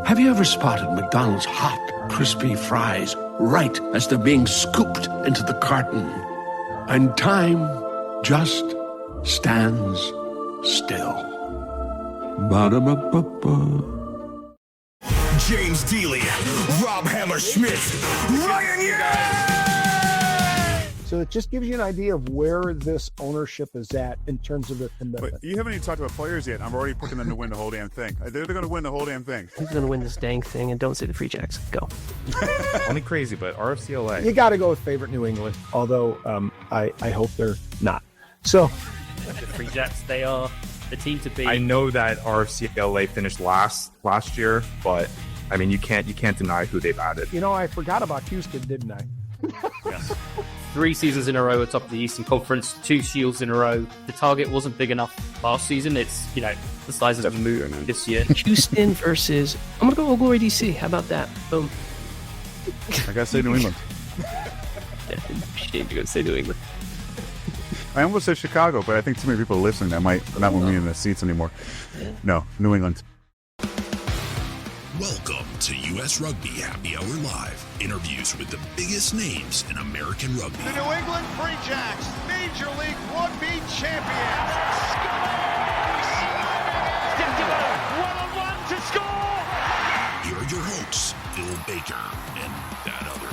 Have you ever spotted McDonald's hot, crispy fries right as they're being scooped into the carton? And time just stands still. Ba-da-ba-ba-ba. James Deeley, Rob Hammerschmidt, Ryan Ye! So it just gives you an idea of where this ownership is at in terms of their commitment. But you haven't even talked about players yet. I'm already picking them to win the whole damn thing. They're going to win the whole damn thing. Who's going to win this dang thing? And don't say the Free Jacks. Go. Only crazy, but RFCLA. You got to go with favorite New England, although I hope they're not. So The Free Jacks, they are the team to beat. I know that RFCLA finished last year, but I mean you can't deny who they've added. You know, I forgot about Houston, didn't I? Yes. 3 seasons in a row atop the Eastern Conference, 2 Shields in a row. The target wasn't big enough last season. It's, the size of the moon this year. Houston versus... I'm going to go Old Glory DC. How about that? Boom. I got to say New England. Shit, you're going to say New England. I almost said Chicago, but I think too many people are listening that might not want me in the seats anymore. No, New England. Welcome to US Rugby Happy Hour Live. Interviews with the biggest names in American rugby. The New England Free Jacks, Major League Rugby champions. One-on-one to score. Here are your hosts, Phil Baker and that other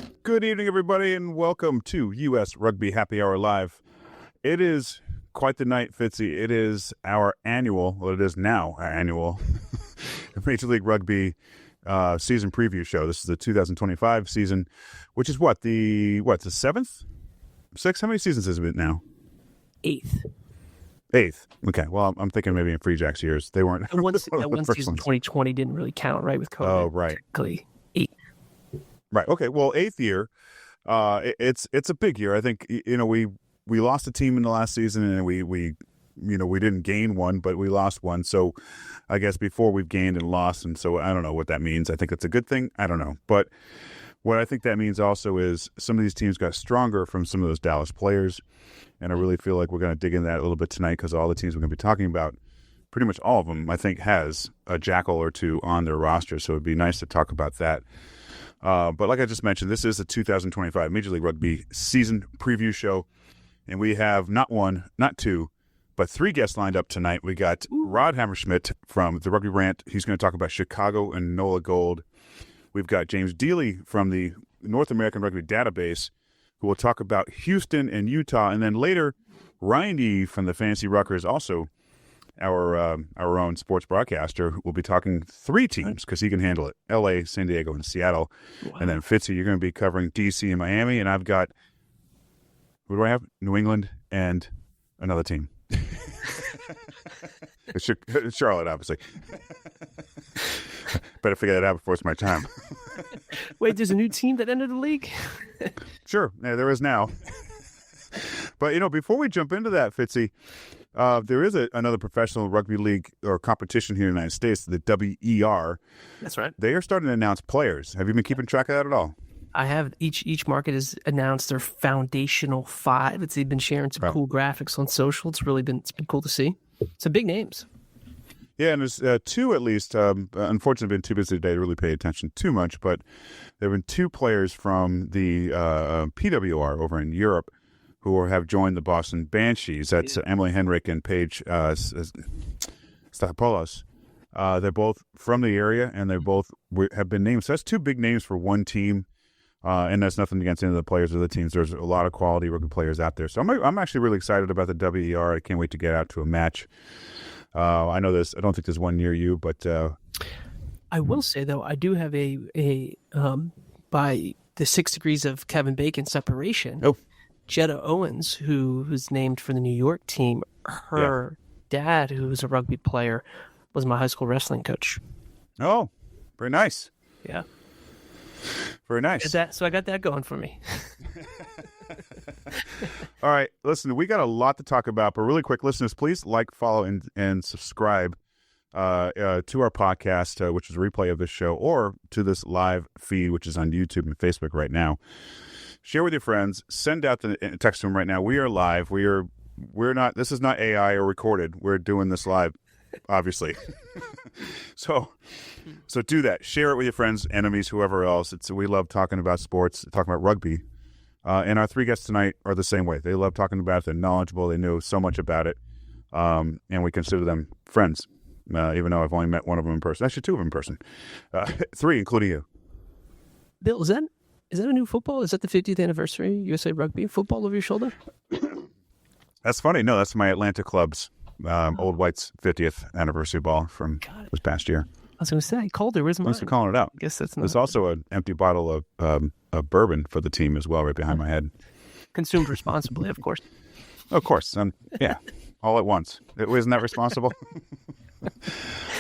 guy. Good evening, everybody, and welcome to US Rugby Happy Hour Live. It is quite the night, Fitzy. It is our annual, well, it is now our annual Major League Rugby season preview show. This is the 2025 season, which is the 7th? 6th? How many seasons has it been now? 8th. 8th. Okay. Well, I'm thinking maybe in Free Jacks years. They weren't. That one the season, ones. 2020, didn't really count, right, with COVID. Oh, right. Technically, 8. Right. Okay. Well, 8th year. It's a big year. I think, we lost a team in the last season, and we didn't gain one, but we lost one. So I guess before we've gained and lost, and so I don't know what that means. I think it's a good thing. I don't know. But what I think that means also is some of these teams got stronger from some of those Dallas players, and I really feel like we're going to dig into that a little bit tonight because all the teams we're going to be talking about, pretty much all of them, I think, has a jackal or two on their roster. So it'd be nice to talk about that. But like I just mentioned, this is the 2025 Major League Rugby season preview show. And we have not one, not two, but 3 guests lined up tonight. We got Rod Hammerschmidt from the Rugby Rant. He's going to talk about Chicago and NOLA Gold. We've got James Deeley from the North American Rugby Database, who will talk about Houston and Utah. And then later, Ryan Ye from the Fantasy Ruckers, also our own sports broadcaster, who will be talking 3 teams because he can handle it: LA, San Diego, and Seattle. Wow. And then Fitzy, you're going to be covering DC and Miami. And I've got... What do I have? New England and another team. Charlotte, obviously. Better figure that out before it's my time. Wait, there's a new team that entered the league? Sure, yeah, there is now. But, before we jump into that, Fitzy, there is another professional rugby league or competition here in the United States, the WER. That's right. They are starting to announce players. Have you been keeping track of that at all? I have. Each market has announced their foundational 5. They've been sharing some cool graphics on social. It's been cool to see. Some big names. Yeah, and there's 2 at least. Unfortunately, I've been too busy today to really pay attention too much, but there have been 2 players from the PWR over in Europe who have joined the Boston Banshees. That's Emily Henrik and Paige Stachopoulos. They're both from the area, and they both have been named. So that's 2 big names for one team. And that's nothing against any of the players or the teams. There's a lot of quality rugby players out there. So I'm actually really excited about the WER. I can't wait to get out to a match. I know I don't think there's one near you, but I will say though, I do have a by the 6 degrees of Kevin Bacon separation. Oh, Jetta Owens, who's named for the New York team. Her dad, who was a rugby player, was my high school wrestling coach. Oh, very nice. Yeah. Very nice. So I got that going for me. All right. Listen, we got a lot to talk about, but really quick, listeners, please like, follow, and subscribe to our podcast, which is a replay of this show, or to this live feed, which is on YouTube and Facebook right now. Share with your friends. Send out the text to them right now. We are live. We are This is not AI or recorded. We're doing this live, obviously. So do that. Share it with your friends, enemies, whoever else. We love talking about sports, talking about rugby. And our 3 guests tonight are the same way. They love talking about it. They're knowledgeable. They know so much about it. And we consider them friends, even though I've only met one of them in person. Actually, 2 of them in person. 3, including you. Bill, is that a new football? Is that the 50th anniversary USA Rugby football over your shoulder? That's funny. No, that's my Atlanta club's Old White's 50th anniversary ball from this past year. I was going to say, Calder, where's mine? Thanks for calling it out. I guess that's not. There's also an empty bottle of bourbon for the team as well, right behind my head. Consumed responsibly, of course. Of course. Yeah, all at once. Isn't that responsible?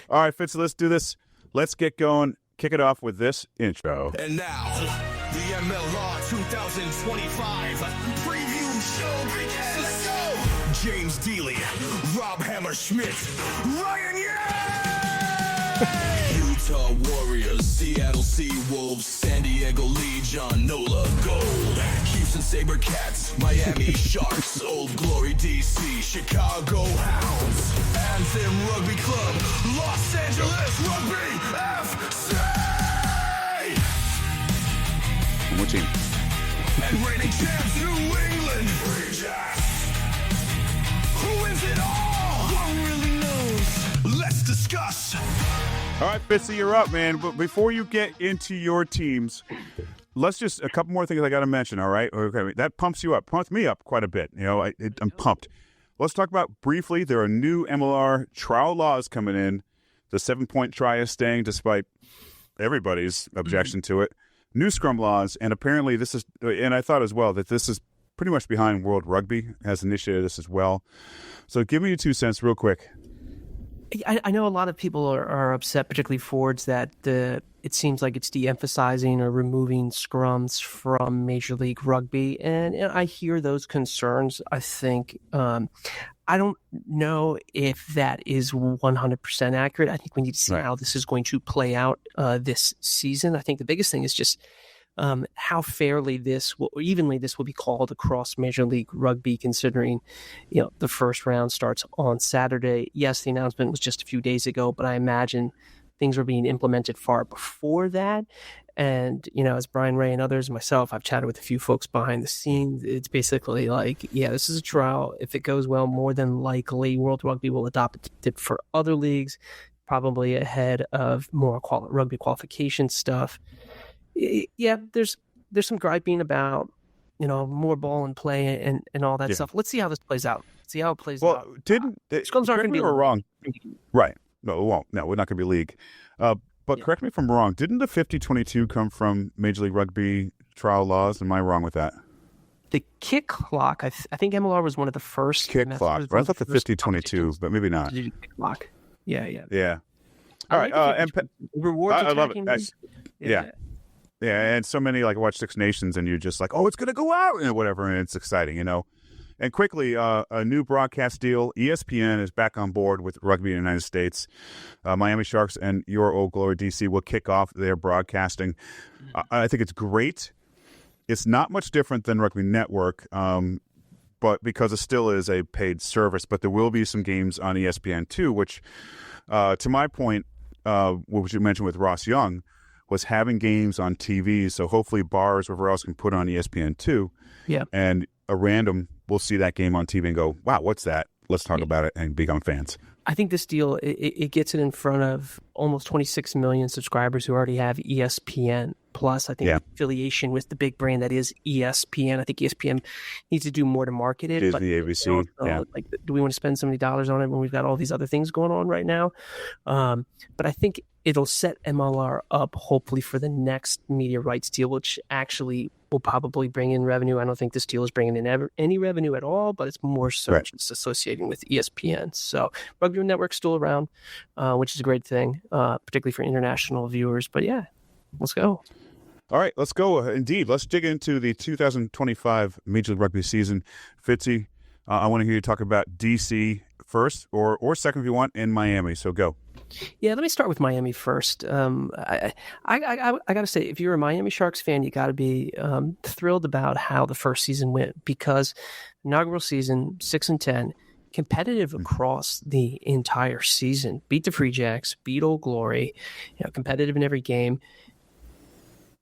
All right, Fitzy, let's do this. Let's get going. Kick it off with this intro. And now, the MLR 2025 preview show begins. Let's go! James Deeley, Rob Hammerschmidt, Ryan Ye! Utah Warriors, Seattle Seawolves, San Diego Legion, NOLA Gold, Houston SaberCats, Miami Sharks, Old Glory DC, Chicago Hounds, Anthem Rugby Club, Los Angeles Rugby FC! One more team. And reigning champs, New England Free Jacks. Who wins it all? One really knows. Let's discuss. All right, Fitzy, you're up, man. But before you get into your teams, let's just a couple more things I got to mention. All right, okay, that pumps you up, pumps me up quite a bit. You know, I'm pumped. Let's talk about briefly. There are new MLR trial laws coming in. The 7-point try is staying, despite everybody's objection to it. New scrum laws, and apparently this is. And I thought as well that this is pretty much behind World Rugby has initiated this as well. So give me your 2 cents real quick. I know a lot of people are upset, particularly Fords, that it seems like it's de-emphasizing or removing scrums from Major League Rugby, and I hear those concerns. I think I don't know if that is 100% accurate. I think we need to see how this is going to play out this season. I think the biggest thing is just how fairly evenly this will be called across Major League Rugby, considering, the first round starts on Saturday. Yes, the announcement was just a few days ago, but I imagine things were being implemented far before that. And, as Brian Ray and others, myself, I've chatted with a few folks behind the scenes. It's basically like, this is a trial. If it goes well, more than likely World Rugby will adopt it for other leagues, probably ahead of more rugby qualification stuff. Yeah, there's some griping about, more ball and play and all that stuff. Let's see how this plays out. See how it plays out. Well, scrums aren't going to be wrong. Right. No, it won't. No, we're not going to be league. But correct me if I'm wrong. Didn't the 50-22 come from Major League Rugby trial laws? Am I wrong with that? The kick clock, I think MLR was one of the first. Kick clock. I thought the 50-22, but maybe not. Kick clock. Yeah. All right. Rewards. I love it. Yeah. Yeah, and so many, like, watch Six Nations, and you're just like, oh, it's going to go out, and whatever, and it's exciting, And quickly, a new broadcast deal. ESPN is back on board with rugby in the United States. Miami Sharks and your Old Glory DC will kick off their broadcasting. I think it's great. It's not much different than Rugby Network, but because it still is a paid service. But there will be some games on ESPN too, which, to my point, which you mentioned with Ross Young, was having games on TV. So hopefully bars, wherever else, can put on ESPN too. Yeah. And a random will see that game on TV and go, wow, what's that? Let's talk about it and become fans. I think this deal, it gets it in front of almost 26 million subscribers who already have ESPN Plus. I think the affiliation with the big brand that is ESPN. I think ESPN needs to do more to market it. Disney, ABC. Like, do we want to spend so many dollars on it when we've got all these other things going on right now? But I think it'll set MLR up, hopefully, for the next media rights deal, which actually will probably bring in revenue. I don't think this deal is bringing in any revenue at all, but it's more so just associating with ESPN. So Rugby Network's still around, which is a great thing, particularly for international viewers. But yeah, let's go. All right, let's go. Indeed, let's dig into the 2025 Major League Rugby season. Fitzy, I want to hear you talk about DC first or second if you want in Miami. So go. Yeah, let me start with Miami first. I got to say, if you're a Miami Sharks fan, you got to be thrilled about how the first season went, because inaugural season 6-10, competitive across the entire season. Beat the Free Jacks, beat Old Glory, competitive in every game.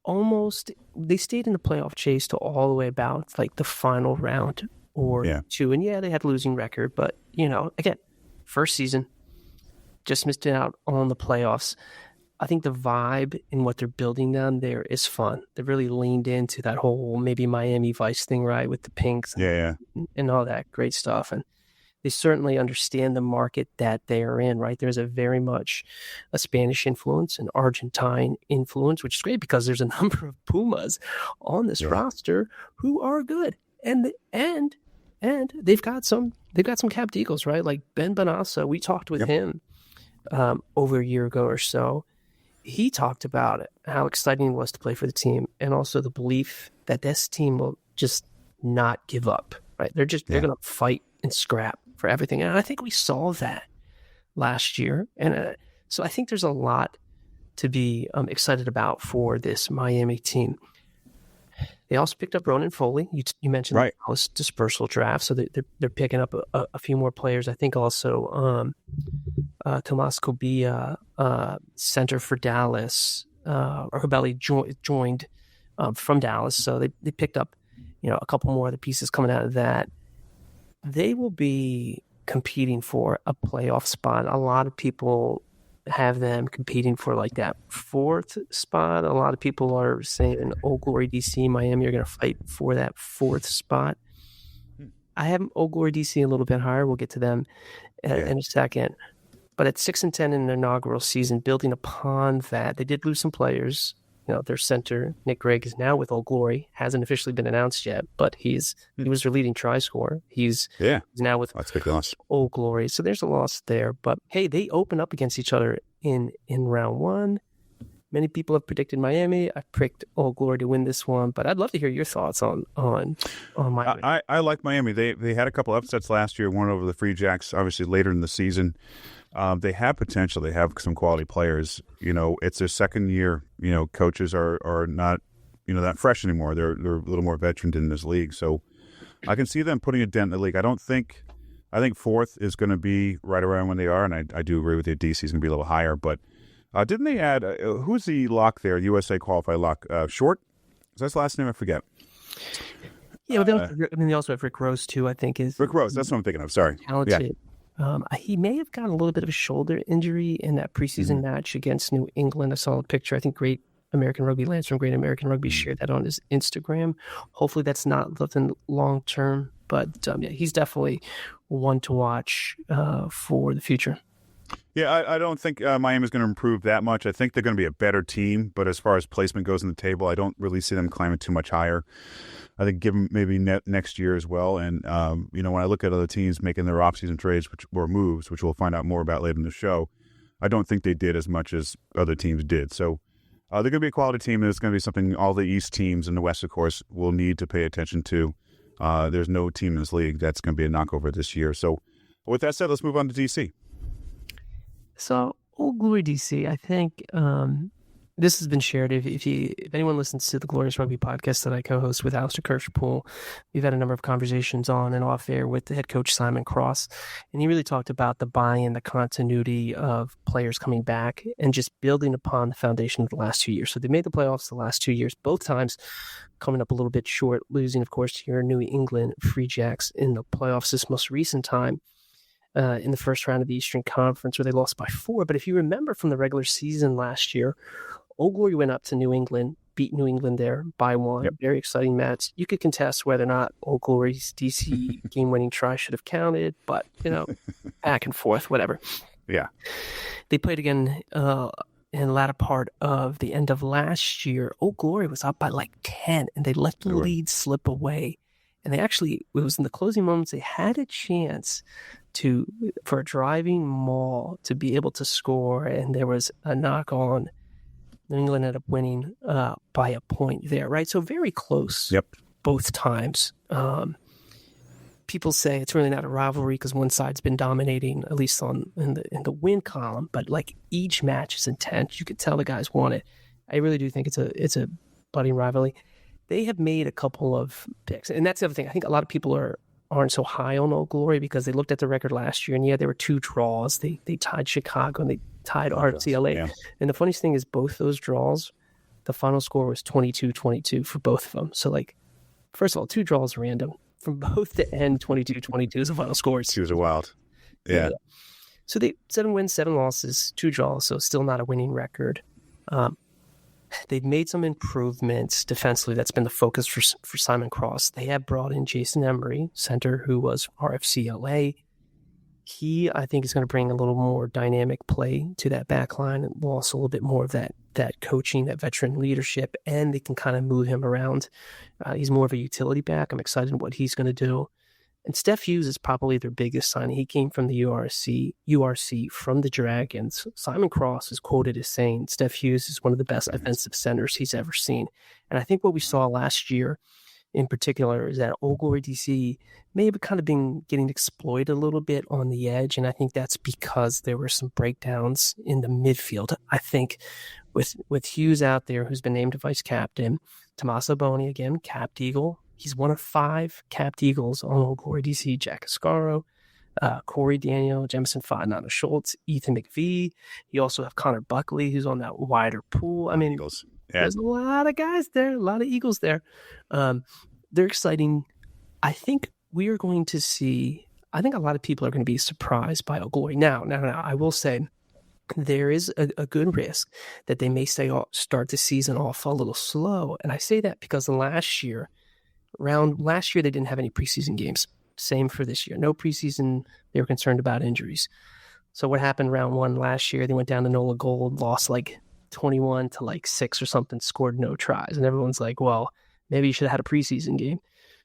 Almost, they stayed in the playoff chase to all the way about like the final round or two. And they had a losing record, but again, first season, just missed out on the playoffs. I think the vibe in what they're building down there is fun. They really leaned into that whole maybe Miami Vice thing, right, with the pinks and all that great stuff. And they certainly understand the market that they are in, right? There's a very much a Spanish influence, an Argentine influence, which is great because there's a number of Pumas on this roster who are good. And they've got some capped Eagles, right? Like Ben Bonassa, we talked with him over a year ago or so. He talked about it, how exciting it was to play for the team, and also the belief that this team will just not give up, right? They're going to fight and scrap for everything. And I think we saw that last year. And so I think there's a lot to be excited about for this Miami team. They also picked up Ronan Foley. You mentioned the Dallas dispersal draft, so they're picking up a few more players. I think also Tomas Kobia, center for Dallas, Urbelli joined from Dallas, so they picked up a couple more of the pieces coming out of that. They will be competing for a playoff spot. A lot of people have them competing for like that fourth spot. A lot of people are saying Old Glory, DC, Miami are going to fight for that fourth spot. I have Old Glory, DC a little bit higher. We'll get to them in a second. But at 6-10 in the inaugural season, building upon that, they did lose some players. Their center, Nick Gregg, is now with Old Glory. Hasn't officially been announced yet, but he was their leading try scorer. He's now with Old Glory. So there's a loss there. But hey, they open up against each other in round one. Many people have predicted Miami. I picked Old Glory to win this one, but I'd love to hear your thoughts on Miami. I like Miami. They had a couple upsets last year, one over the Free Jacks, obviously later in the season. They have potential. They have some quality players. It's their second year. Coaches are not, that fresh anymore. They're a little more veteran in this league. So I can see them putting a dent in the league. I think fourth is going to be right around when they are, and I do agree with you. DC is going to be a little higher. But didn't they add, who's the lock there, USA qualified lock? Short? Is that his last name? I forget. Yeah, they also have Rick Rose, too, I think. Rick Rose, that's what I'm thinking of. Sorry. Talented. Yeah. He may have gotten a little bit of a shoulder injury in that preseason match against New England. I saw a picture. I think Great American Rugby Lance from Great American Rugby shared that on his Instagram. Hopefully that's not looking long term, but he's definitely one to watch for the future. Yeah, I don't think Miami's going to improve that much. I think they're going to be a better team, but as far as placement goes in the table, I don't really see them climbing too much higher. I think give them maybe next year as well. And, when I look at other teams making their offseason trades or moves, which we'll find out more about later in the show, I don't think they did as much as other teams did. So they're going to be a quality team. There's going to be something all the East teams and the West, of course, will need to pay attention to. There's no team in this league that's going to be a knockover this year. So with that said, let's move on to DC. So Old Glory DC, I think this has been shared. If anyone listens to the Glorious Rugby podcast that I co-host with Alistair Kirschpool, we've had a number of conversations on and off air with the head coach Simon Cross, and he really talked about the buy-in, the continuity of players coming back, and just building upon the foundation of the last 2 years. So they made the playoffs the last 2 years, both times coming up a little bit short, losing, of course, to your New England Free Jacks in the playoffs this most recent time. In the first round of the Eastern Conference, where they lost by 4. But if you remember from the regular season last year, Old Glory went up to New England, beat New England there by 1. Yep. Very exciting match. You could contest whether or not Old Glory's DC game-winning try should have counted, but, back and forth, whatever. Yeah. They played again in the latter part of the end of last year. Old Glory was up by like 10, and they let the lead slip away. And they actually, it was in the closing moments, they had a chance for a driving maul to be able to score, and there was a knock on. New England ended up winning by a point there, right? So very close both times. people say it's really not a rivalry because one side's been dominating, at least in the win column. But like each match is intense. You could tell the guys want it. I really do think it's a budding rivalry. They have made a couple of picks, and that's the other thing. I think a lot of people aren't so high on Old Glory because they looked at the record last year, and there were 2 draws. They tied Chicago and they tied RFCLA. Yeah. And the funniest thing is both those draws, the final score was 22-22 for both of them. So like, first of all, 2 draws random. From both to end 22-22 is the final scores. She was a wild. Yeah. So they 7 wins, 7 losses, 2 draws, so still not a winning record. They've made some improvements defensively. That's been the focus for Simon Cross. They have brought in Jason Emery, center, who was RFCLA. He, I think, is going to bring a little more dynamic play to that back line and also a little bit more of that coaching, that veteran leadership, and they can kind of move him around. He's more of a utility back. I'm excited what he's going to do. And Steph Hughes is probably their biggest signing. He came from the URC from the Dragons. Simon Cross is quoted as saying Steph Hughes is one of the best defensive centers he's ever seen. And I think what we saw last year in particular is that Old Glory DC may have kind of been getting exploited a little bit on the edge. And I think that's because there were some breakdowns in the midfield. I think with Hughes out there, who's been named vice captain, Tommaso Boni, again, capped Eagle. He's one of 5 capped Eagles on Old Glory DC. Jack Ascaro, Corey Daniel, Jemison Fadnana Schultz, Ethan McVie. You also have Connor Buckley, who's on that wider pool. I mean, Eagles. There's a lot of guys there, a lot of Eagles there. They're exciting. I think we are going to see, I think a lot of people are going to be surprised by Old Glory. Now, I will say, there is a good risk that they may start the season off a little slow. And I say that because last year they didn't have any preseason games. Same for this year. No preseason. They were concerned about injuries. So what happened round 1 last year, they went down to Nola Gold, lost like 21 to like 6 or something, scored no tries. And everyone's like, well, maybe you should have had a preseason game.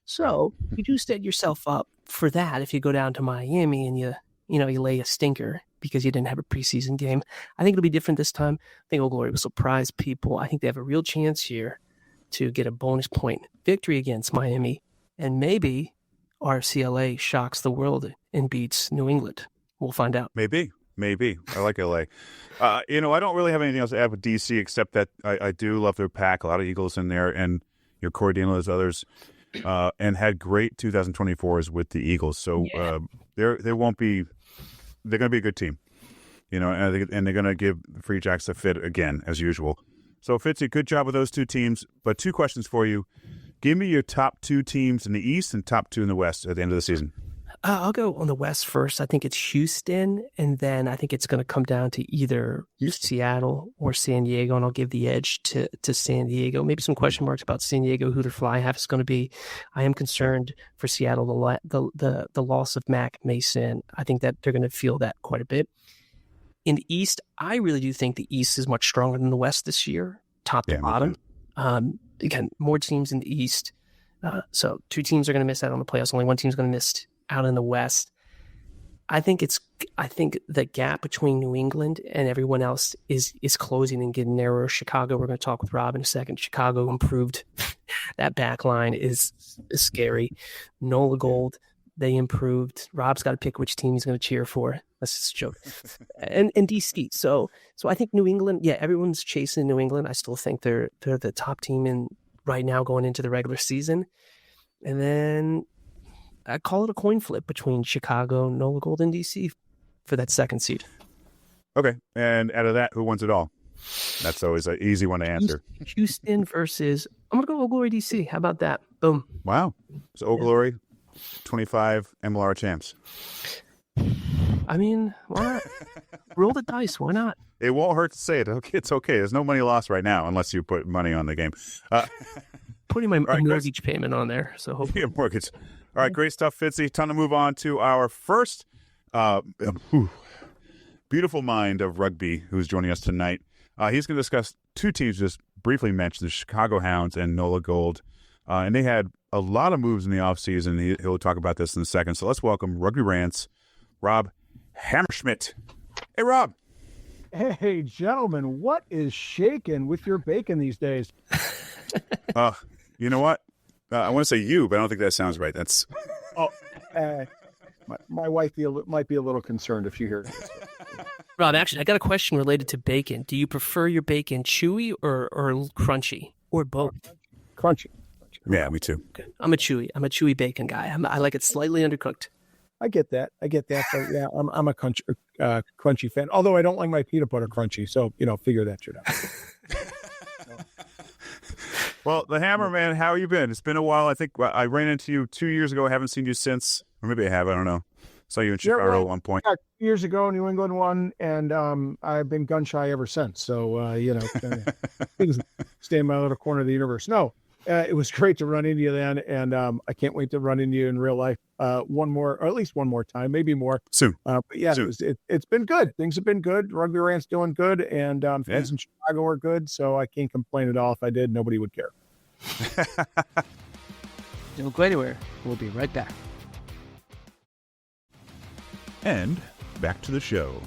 So you do set yourself up for that if you go down to Miami and you lay a stinker because you didn't have a preseason game. I think it'll be different this time. I think Old Glory will surprise people. I think they have a real chance here to get a bonus point victory against Miami. And maybe RCLA shocks the world and beats New England. We'll find out. Maybe. I like LA. I don't really have anything else to add with DC except that I do love their pack. A lot of Eagles in there, and Corey Daniel and others, and had great 2024s with the Eagles. So they won't be. They're going to be a good team, and they're going to give the Free Jacks a fit again as usual. So Fitzy, good job with those 2 teams. But 2 questions for you: give me your top 2 teams in the East and top 2 in the West at the end of the season. I'll go on the West first. I think it's Houston, and then I think it's going to come down to either Seattle or San Diego, and I'll give the edge to San Diego. Maybe some question marks about San Diego, who their fly half is going to be. I am concerned for Seattle, the loss of Mac Mason. I think that they're going to feel that quite a bit. In the East, I really do think the East is much stronger than the West this year, top to bottom. Again, more teams in the East. So 2 teams are going to miss out on the playoffs. Only 1 team's going to miss out in the West. I think the gap between New England and everyone else is closing and getting narrower. Chicago, we're going to talk with Rob in a second. Chicago improved. That back line is scary. Nola Gold, they improved. Rob's got to pick which team he's going to cheer for. That's just a joke. and DC. So I think New England, everyone's chasing New England. I still think they're the top team right now going into the regular season. And then I call it a coin flip between Chicago, Nola Gold, and DC for that 2nd seed. Okay. And out of that, who wins it all? That's always an easy one to answer. Houston versus, I'm going to go Old Glory DC. How about that? Boom. Wow. So Old Glory, 25 MLR champs. I mean, why not? Roll the dice. Why not? It won't hurt to say it. Okay, it's okay. There's no money lost right now unless you put money on the game. Putting my mortgage payment on there. So hopefully. Yeah, mortgage. All right, great stuff, Fitzy. Time to move on to our first beautiful mind of rugby who's joining us tonight. He's going to discuss 2 teams just briefly mentioned, the Chicago Hounds and Nola Gold. And they had a lot of moves in the offseason. He'll talk about this in a second. So let's welcome Rugby Rants Rob Hammerschmidt. Hey, Rob. Hey, gentlemen, what is shaking with your bacon these days? You know what? I want to say you, but I don't think that sounds right. That's My wife might be a little concerned if you hear it. Rob, actually, I got a question related to bacon. Do you prefer your bacon chewy or crunchy, or both? Crunchy. Yeah, me too. Okay. I'm a chewy bacon guy. I like it slightly undercooked. I get that. But yeah, I'm a crunchy fan. Although I don't like my peanut butter crunchy, so figure that shit out. Well, the Hammer, man, how you been? It's been a while. I think I ran into you 2 years ago. I haven't seen you since, or maybe I have. I don't know. Saw you in Chicago at one point. Yeah, years ago, New England won, and I've been gun shy ever since. So things stay in my little corner of the universe. No, it was great to run into you then, and I can't wait to run into you in real life at least one more time, maybe more soon. But yeah, soon. It's been good. Things have been good. Rugby Rants doing good, and things in Chicago are good. So I can't complain at all. If I did, nobody would care. Don't go anywhere. We'll be right back. And back to the show.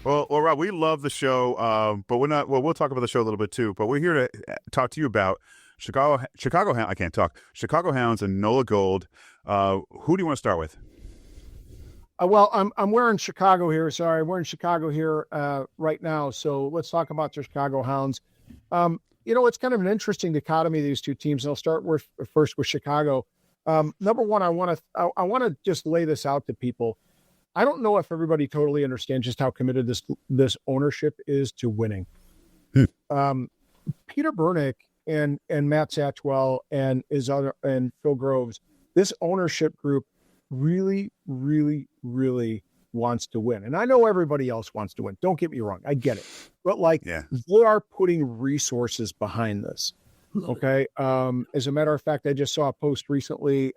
Well, Rob, we love the show, but we're not. Well, we'll talk about the show a little bit too. But we're here to talk to you about Chicago I can't talk. Chicago Hounds and NOLA Gold. Who do you want to start with? Well, I'm wearing Chicago here. Sorry, I'm wearing Chicago here right now. So let's talk about the Chicago Hounds. It's kind of an interesting dichotomy of these two teams. And I'll start first with Chicago. Number one, I want to just lay this out to people. I don't know if everybody totally understands just how committed this ownership is to winning. Peter Burnick and Matt Satchwell and Phil Groves, this ownership group really, really, really wants to win. And I know everybody else wants to win. Don't get me wrong. I get it. But they are putting resources behind this. Okay. As a matter of fact, I just saw a post recently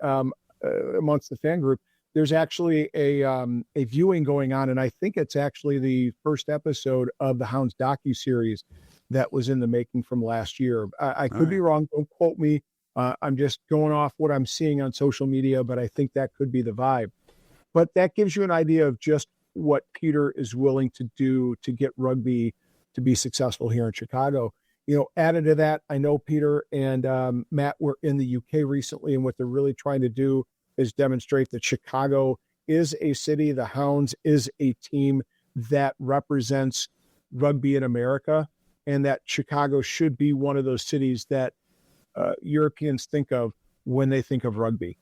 amongst the fan group. There's actually a viewing going on, and I think it's actually the first episode of the Hounds docuseries that was in the making from last year. I could be wrong. Don't quote me. I'm just going off what I'm seeing on social media, but I think that could be the vibe. But that gives you an idea of just what Peter is willing to do to get rugby to be successful here in Chicago. Added to that, I know Peter and Matt were in the UK recently, and what they're really trying to do is demonstrate that Chicago is a city, the Hounds is a team that represents rugby in America, and that Chicago should be one of those cities that Europeans think of when they think of rugby.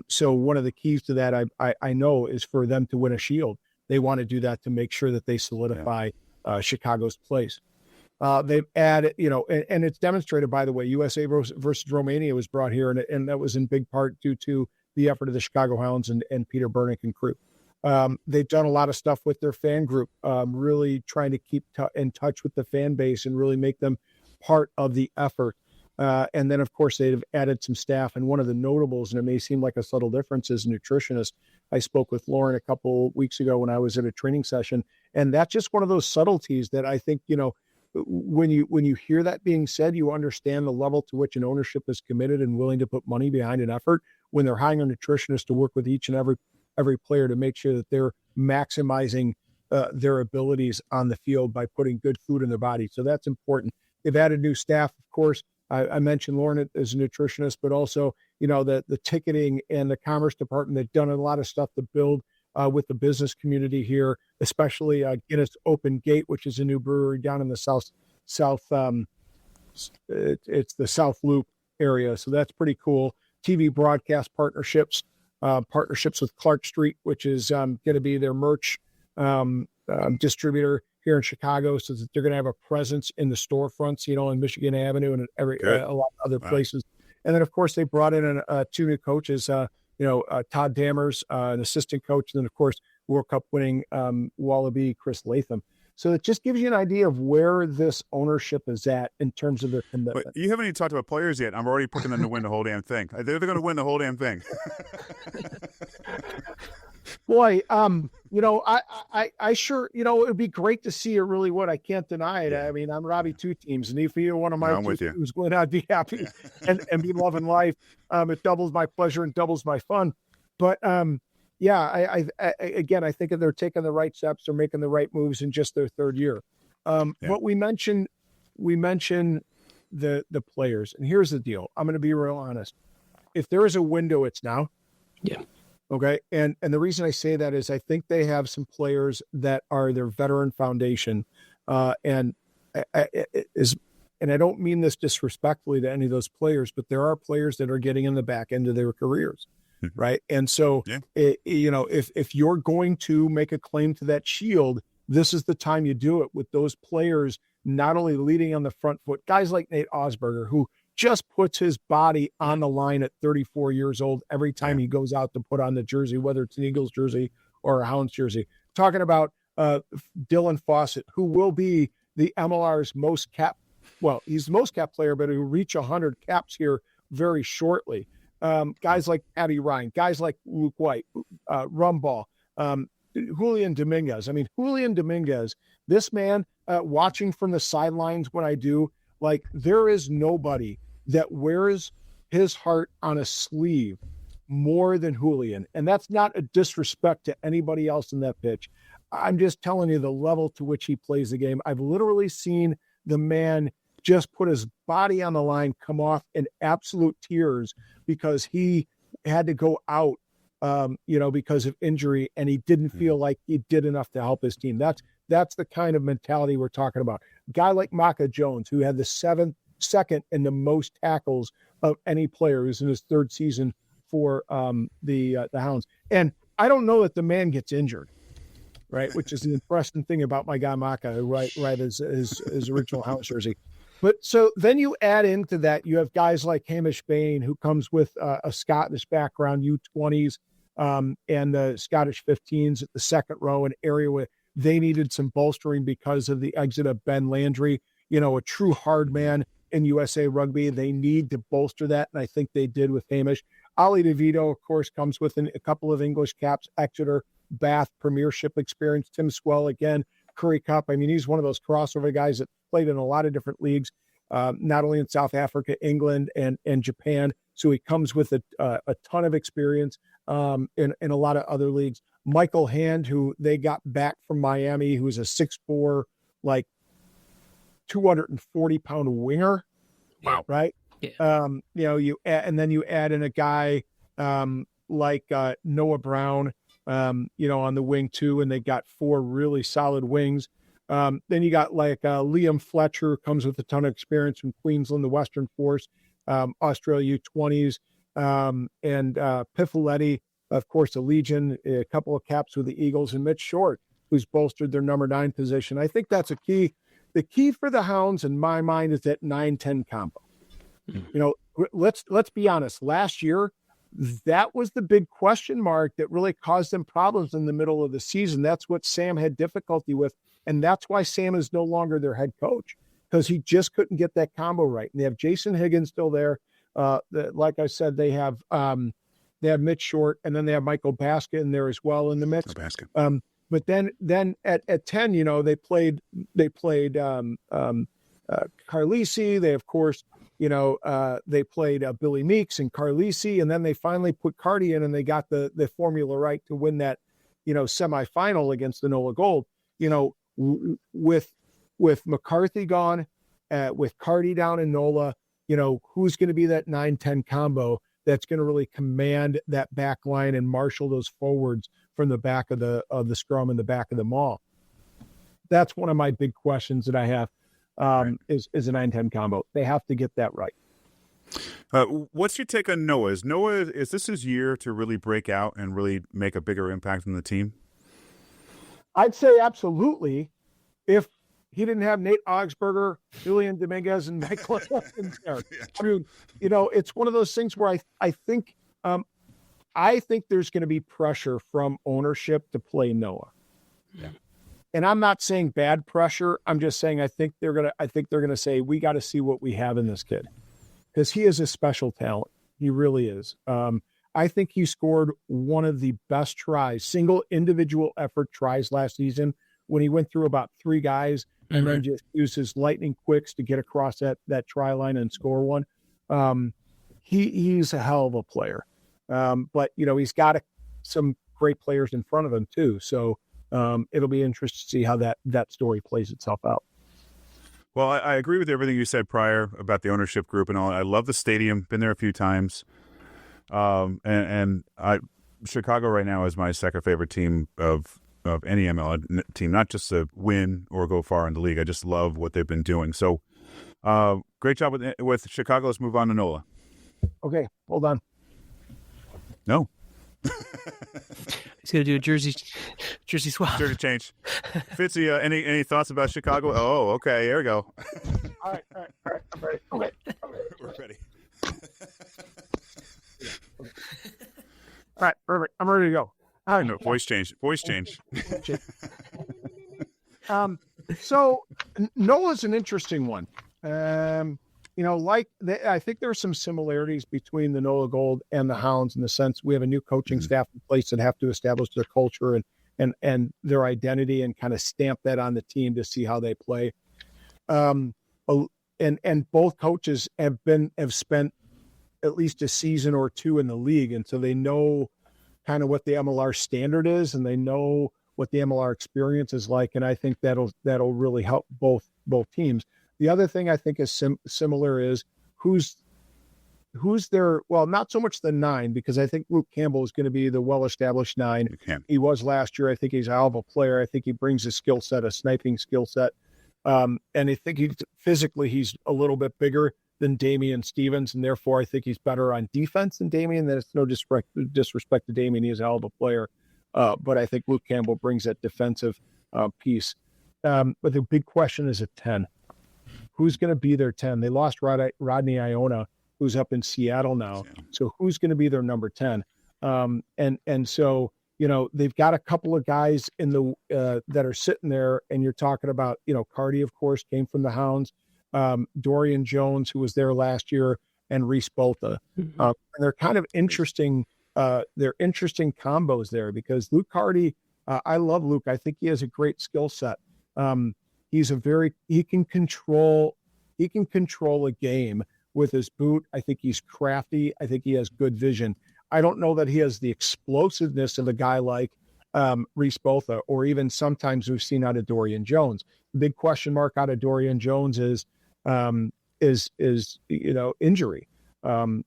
So one of the keys to that, I know, is for them to win a shield. They want to do that to make sure that they solidify Chicago's place. They've added, and it's demonstrated, by the way, USA versus Romania was brought here, and that was in big part due to the effort of the Chicago Hounds and Peter Burnick and crew. They've done a lot of stuff with their fan group, really trying to keep in touch with the fan base and really make them part of the effort. And then, of course, they've added some staff. And one of the notables, and it may seem like a subtle difference, is a nutritionist. I spoke with Lauren a couple weeks ago when I was at a training session. And that's just one of those subtleties that I think, when you hear that being said, you understand the level to which an ownership is committed and willing to put money behind an effort when they're hiring a nutritionist to work with each and every player to make sure that they're maximizing their abilities on the field by putting good food in their body. So that's important. They've added new staff, of course. I mentioned Lauren as a nutritionist, but also, the ticketing and the commerce department, they've done a lot of stuff to build with the business community here, especially Guinness Open Gate, which is a new brewery down in the south. It's the South Loop area. So that's pretty cool. TV broadcast partnerships with Clark Street, which is going to be their merch distributor here in Chicago, so that they're going to have a presence in the storefronts, in Michigan Avenue and a lot of other places. And then, of course, they brought in two new coaches, Todd Dammers, an assistant coach, and then, of course, World Cup winning Wallaby Chris Latham. So it just gives you an idea of where this ownership is at in terms of their commitment. But you haven't even talked about players yet. I'm already picking them to win the whole damn thing. They're going to win the whole damn thing. Boy, I sure, it would be great to see it really would. I can't deny it. I mean, I'm Robbie two teams, and if you're one of my two teams, going out, be happy and be loving life. It doubles my pleasure and doubles my fun. But I think they're taking the right steps. They're making the right moves in just their third year. But we mentioned the players, and here's the deal. I'm going to be real honest. If there is a window, it's now. Yeah. Okay. And the reason I say that is I think they have some players that are their veteran foundation. And I don't mean this disrespectfully to any of those players, but there are players that are getting in the back end of their careers. Right. And so, if you're going to make a claim to that shield, this is the time you do it with those players, not only leading on the front foot, guys like Nate Osberger, who just puts his body on the line at 34 years old every time he goes out to put on the jersey, whether it's an Eagles jersey or a Hounds jersey. Talking about Dylan Fawcett, who will be the MLR's most cap. Well, he's the most cap player, but he'll reach 100 caps here very shortly. Guys like Paddy Ryan, guys like Luke White, Rumball, Julian Dominguez. I mean, Julian Dominguez, this man, watching from the sidelines when I do, like, there is nobody that wears his heart on a sleeve more than Julian. And that's not a disrespect to anybody else in that pitch. I'm just telling you the level to which he plays the game. I've literally seen the man just put his body on the line, come off in absolute tears because he had to go out, because of injury, and he didn't feel like he did enough to help his team. That's the kind of mentality we're talking about. A guy like Maka Jones, who had the second in the most tackles of any player, who's in his third season for the Hounds. And I don't know that the man gets injured, right? Which is an impressive thing about my guy Maka, right? His original Hounds jersey. But so then you add into that, you have guys like Hamish Bain, who comes with a Scottish background, U20s, and the Scottish 15s at the second row, an area where they needed some bolstering because of the exit of Ben Landry, a true hard man in USA Rugby. They need to bolster that, and I think they did with Hamish. Ali DeVito, of course, comes with a couple of English caps, Exeter, Bath, Premiership experience. Tim Swell, again, Curry Cup. I mean, he's one of those crossover guys that played in a lot of different leagues, not only in South Africa, England, and Japan. So he comes with a ton of experience in a lot of other leagues. Michael Hand, who they got back from Miami, who's a 6'4", like 240-pound winger. Wow. Right? Yeah. And then you add in a guy like Noah Brown, on the wing too, and they got 4 really solid wings. Then you got like Liam Fletcher, who comes with a ton of experience from Queensland, the Western Force, Australia U20s, and Pifoletti, of course, the Legion, a couple of caps with the Eagles, and Mitch Short, who's bolstered their number 9 position. I think that's a key. The key for the Hounds, in my mind, is that 9-10 combo. Let's be honest. Last year, that was the big question mark that really caused them problems in the middle of the season. That's what Sam had difficulty with. And that's why Sam is no longer their head coach, because he just couldn't get that combo right. And they have Jason Higgins still there. Like I said, they have Mitch Short, and then they have Michael Baska in there as well in the mix. But then at 10, they played Carlisi. They, of course, they played Billy Meeks and Carlisi, and then they finally put Cardi in, and they got the formula right to win that, semifinal against the Nola Gold. With McCarthy gone, with Cardi down in Nola, who's going to be that 9-10 combo that's going to really command that back line and marshal those forwards from the back of the scrum and the back of the maul? That's one of my big questions that I have. Is a 9-10 combo. They have to get that right. What's your take on Noah? Is this his year to really break out and really make a bigger impact on the team? I'd say absolutely. If he didn't have Nate Augsburger, Julian Dominguez, and Michael in there. I mean, it's one of those things where I think there's going to be pressure from ownership to play Noah. Yeah. And I'm not saying bad pressure. I'm just saying I think they're gonna say, we got to see what we have in this kid, because he is a special talent. He really is. I think he scored one of the best tries, single individual effort tries last season, when he went through about 3 guys and then just used his lightning quicks to get across that try line and score one. He's a hell of a player. But he's got some great players in front of him too. So it'll be interesting to see how that story plays itself out. Well, I agree with everything you said prior about the ownership group and all. I love the stadium. Been there a few times. And Chicago right now is my second favorite team of any MLR team, not just to win or go far in the league. I just love what they've been doing. So great job with Chicago. Let's move on to NOLA. Okay, hold on. No. He's going to do a jersey swap. Jersey change. Fitzy, any thoughts about Chicago? Oh, okay. Here we go. All right. I'm ready. Okay. We're ready. All right, perfect. I'm ready to go. All right. No, voice change. So Nola's an interesting one. I think there are some similarities between the NOLA Gold and the Hounds in the sense we have a new coaching staff in place that have to establish their culture and their identity and kind of stamp that on the team to see how they play. And both coaches have spent at least a season or two in the league, and so they know kind of what the MLR standard is, and they know what the MLR experience is like, and I think that'll really help both teams. The other thing I think is similar is who's there. Well, not so much the 9, because I think Luke Campbell is going to be the well-established 9. He was last year. I think he's a hell of a player. I think he brings a skill set, a sniping skill set. And I think physically he's a little bit bigger than Damian Stevens, and therefore I think he's better on defense than Damian. That's no disrespect to Damian. He's a hell of a player. But I think Luke Campbell brings that defensive piece. But the big question is at 10. Who's going to be their 10? They lost Rodney Iona, who's up in Seattle now. So who's going to be their number 10? And so, they've got a couple of guys in the that are sitting there, and you're talking about, Cardi, of course, came from the Hounds, Dorian Jones, who was there last year, and Reese Bolta. And they're kind of interesting. They're interesting combos there because Luke Cardi, I love Luke. I think he has a great skill set. He can control a game with his boot. I think he's crafty. I think he has good vision. I don't know that he has the explosiveness of a guy like Reese Botha, or even sometimes we've seen out of Dorian Jones. The big question mark out of Dorian Jones is injury.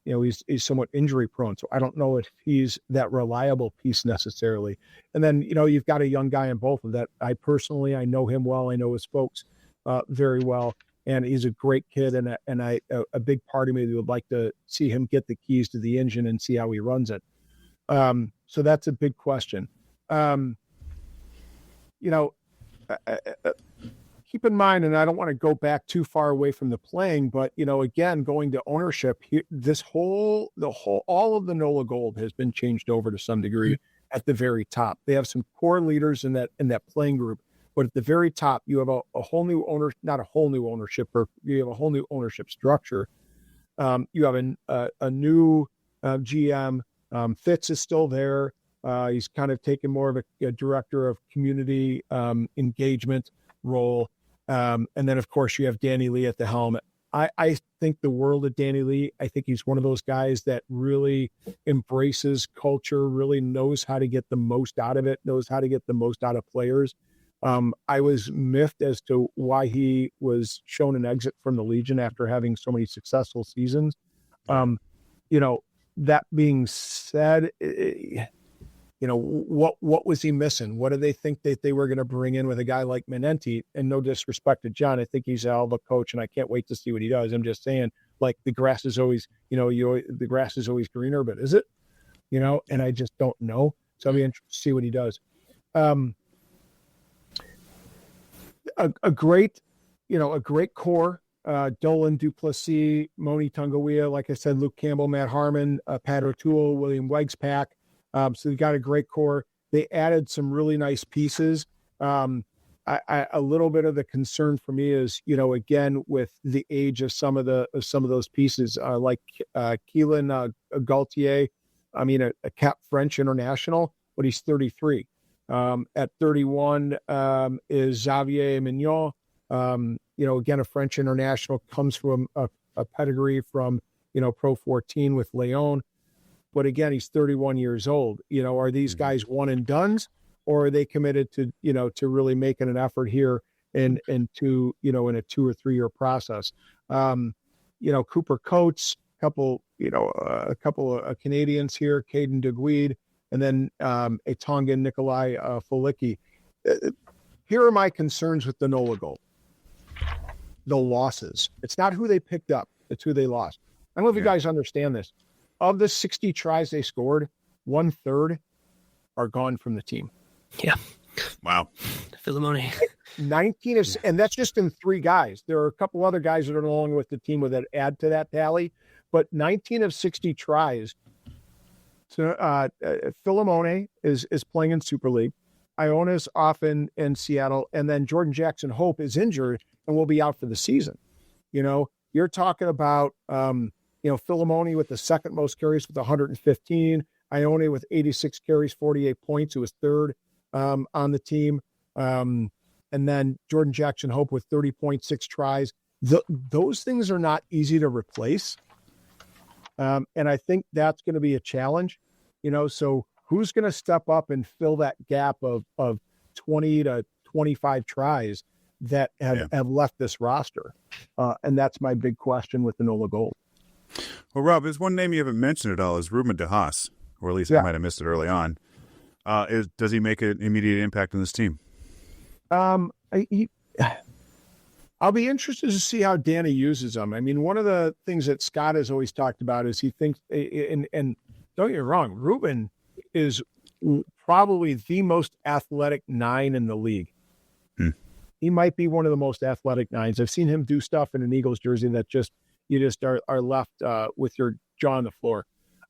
He's somewhat injury prone. So I don't know if he's that reliable piece necessarily. And then, you've got a young guy in both of that. I know him well. I know his folks very well. And he's a great kid. And a big part of me would like to see him get the keys to the engine and see how he runs it. So that's a big question. Keep in mind, and I don't want to go back too far away from the playing, but again, going to ownership, all of the NOLA Gold has been changed over to some degree at the very top. They have some core leaders in that playing group, but at the very top, you have a whole new not a whole new ownership, but you have a whole new ownership structure. You have a new GM. Fitz is still there. He's kind of taken more of a director of community engagement role. And then, of course, you have Danny Lee at the helm. I think the world of Danny Lee. I think he's one of those guys that really embraces culture, really knows how to get the most out of it, knows how to get the most out of players. I was miffed as to why he was shown an exit from the Legion after having so many successful seasons. That being said, what was he missing? What do they think that they were going to bring in with a guy like Menenti? And no disrespect to John, I think he's a hell of a coach, and I can't wait to see what he does. I'm just saying, like, the grass is always, the grass is always greener, but is it? And I just don't know. So I'll be interested to see what he does. A great core. Dolan Duplessis, Moni Tungawea, like I said, Luke Campbell, Matt Harmon, Pat O'Toole, William Wegspack. So they got a great core. They added some really nice pieces. A little bit of the concern for me is, again, with the age of some of those pieces, like Keelan Gaultier. I mean, a Cap French international, but he's 33. At 31 is Xavier Mignon. Again, a French international, comes from a pedigree from, Pro 14 with Leon. But again, he's 31 years old. Are these guys one and dones, or are they committed to, to really making an effort here and to, in a 2 or 3 year process? Cooper Coates, a couple of Canadians here, Caden DeGuide and then a Tongan Nikolai Folicki. Here are my concerns with the NOLA goal. The losses. It's not who they picked up. It's who they lost. I don't know if you guys understand this. Of the 60 tries they scored, 1/3 are gone from the team. Yeah. Wow. Philemone. 19 is, and that's just in 3 guys. There are a couple other guys that are no longer with the team that add to that tally, but 19 of 60 tries. So Philemone is playing in Super League. Iona's off in Seattle, and then Jordan Jackson Hope is injured and will be out for the season. You're talking about Philemone with the second most carries with 115, Ione with 86 carries, 48 points, who was third on the team. And then Jordan Jackson Hope with 30.6 tries. Those things are not easy to replace. And I think that's going to be a challenge, so who's going to step up and fill that gap of 20 to 25 tries that have left this roster? And that's my big question with the NOLA Gold. Well, Rob, there's one name you haven't mentioned at all is Ruben De Haas, or at least I might have missed it early on. Does he make an immediate impact on this team? I'll be interested to see how Danny uses them. I mean, one of the things that Scott has always talked about is he thinks, and don't get me wrong, Ruben is probably the most athletic 9 in the league. He might be one of the most athletic 9s. I've seen him do stuff in an Eagles jersey that you just are left with your jaw on the floor.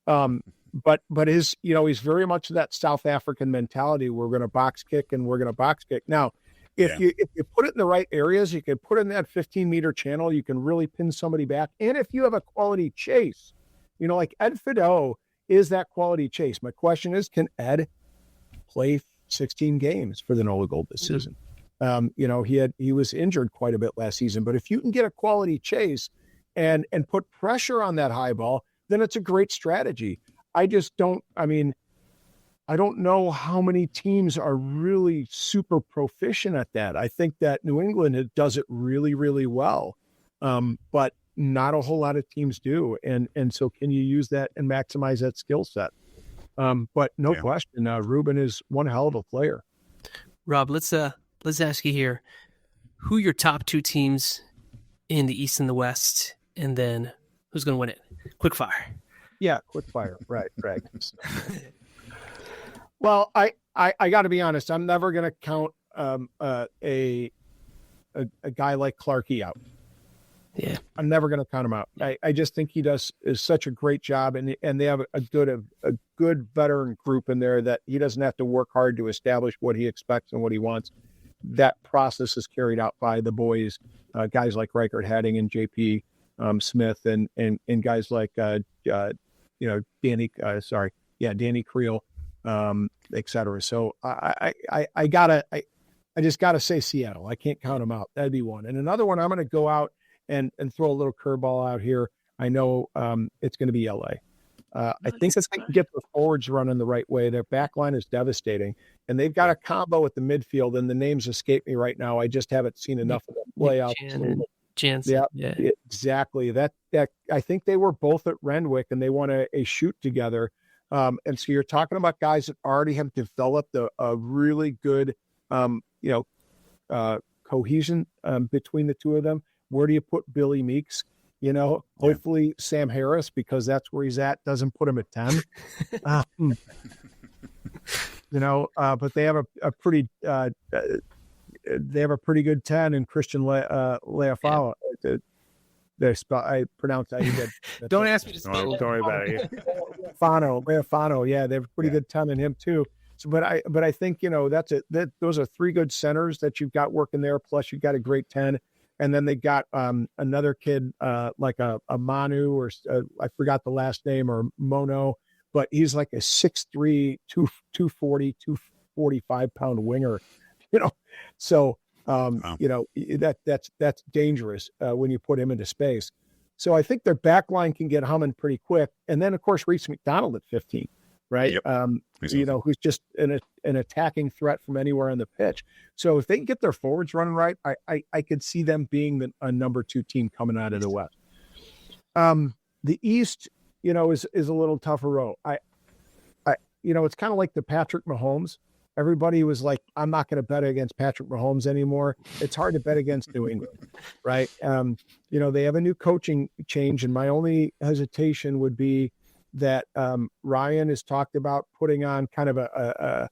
But his, he's very much that South African mentality. We're going to box kick and we're going to box kick. Now, if you put it in the right areas, you can put it in that 15-meter channel, you can really pin somebody back. And if you have a quality chase, like Ed Fideau is that quality chase. My question is, can Ed play 16 games for the NOLA Gold this season? He was injured quite a bit last season, but if you can get a quality chase and put pressure on that high ball, then it's a great strategy. I don't know how many teams are really super proficient at that. I think that New England does it really, really well, but not a whole lot of teams do. And so can you use that and maximize that skill set? But no question, Ruben is one hell of a player. Rob, let's ask you here, who are your top 2 teams in the East and the West, and then who's going to win it? Quick fire. Yeah, quick fire. Right. Well, I got to be honest. I'm never going to count a guy like Clarkey out. Yeah, I'm never going to count him out. I just think he is such a great job, and they have a good veteran group in there that he doesn't have to work hard to establish what he expects and what he wants. That process is carried out by the boys, guys like Reichert Hadding and JP Smith, and guys like Danny Creel, et cetera. So I just gotta say Seattle. I can't count them out. That'd be one. And another one, I'm going to go out and throw a little curveball out here. I know it's going to be LA. I think if they can get the forwards running the right way, their back line is devastating, and they've got a combo at the midfield, and the names escape me right now. I just haven't seen enough of them play out. Jansen. Yeah, exactly. That I think they were both at Renwick, and they won a shoot together. And so you're talking about guys that already have developed a really good, cohesion between the two of them. Where do you put Billy Meeks? Hopefully Sam Harris, because that's where he's at, doesn't put him at 10. But they have a pretty good 10 in Christian Leafalo. I pronounced that. He did. Don't ask me to spell. Don't worry about it. Leafano. Yeah, they have a pretty good 10 in him too. So, but I think that's it. Those are 3 good centers that you've got working there. Plus, you've got a great 10. And then they got another kid like a Manu, or I forgot the last name, or Mono, but he's like a 6'3", 240, 245-pound winger, So, that's dangerous when you put him into space. So I think their back line can get humming pretty quick. And then, of course, Reese McDonald at 15, right? Yep. Who's just an attacking threat from anywhere on the pitch. So if they can get their forwards running right, I could see them being a number 2 team coming out of the West. The East, is a little tougher road. it's kind of like the Patrick Mahomes. Everybody was like, I'm not going to bet against Patrick Mahomes anymore. It's hard to bet against New England, right? They have a new coaching change, and my only hesitation would be that Ryan has talked about putting on kind of a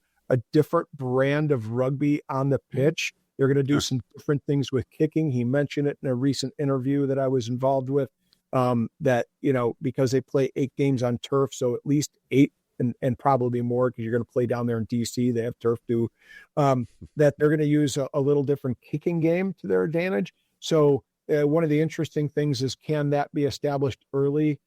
different brand of rugby on the pitch. They're going to do some different things with kicking. He mentioned it in a recent interview that I was involved with, that, because they play 8 games on turf, so at least 8 and probably more, because you're going to play down there in DC. They have turf too, that they're going to use a little different kicking game to their advantage. So one of the interesting things is, can that be established early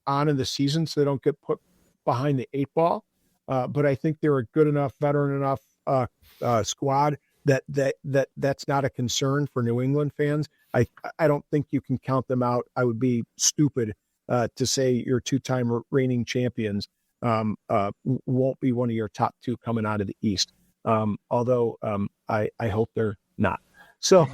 on in the season so they don't get put behind the 8 ball? But I think they're a good enough, veteran enough squad that's not a concern for New England fans. I don't think you can count them out. I would be stupid to say your 2-time reigning champions won't be one of your top 2 coming out of the East. Although I hope they're not. So,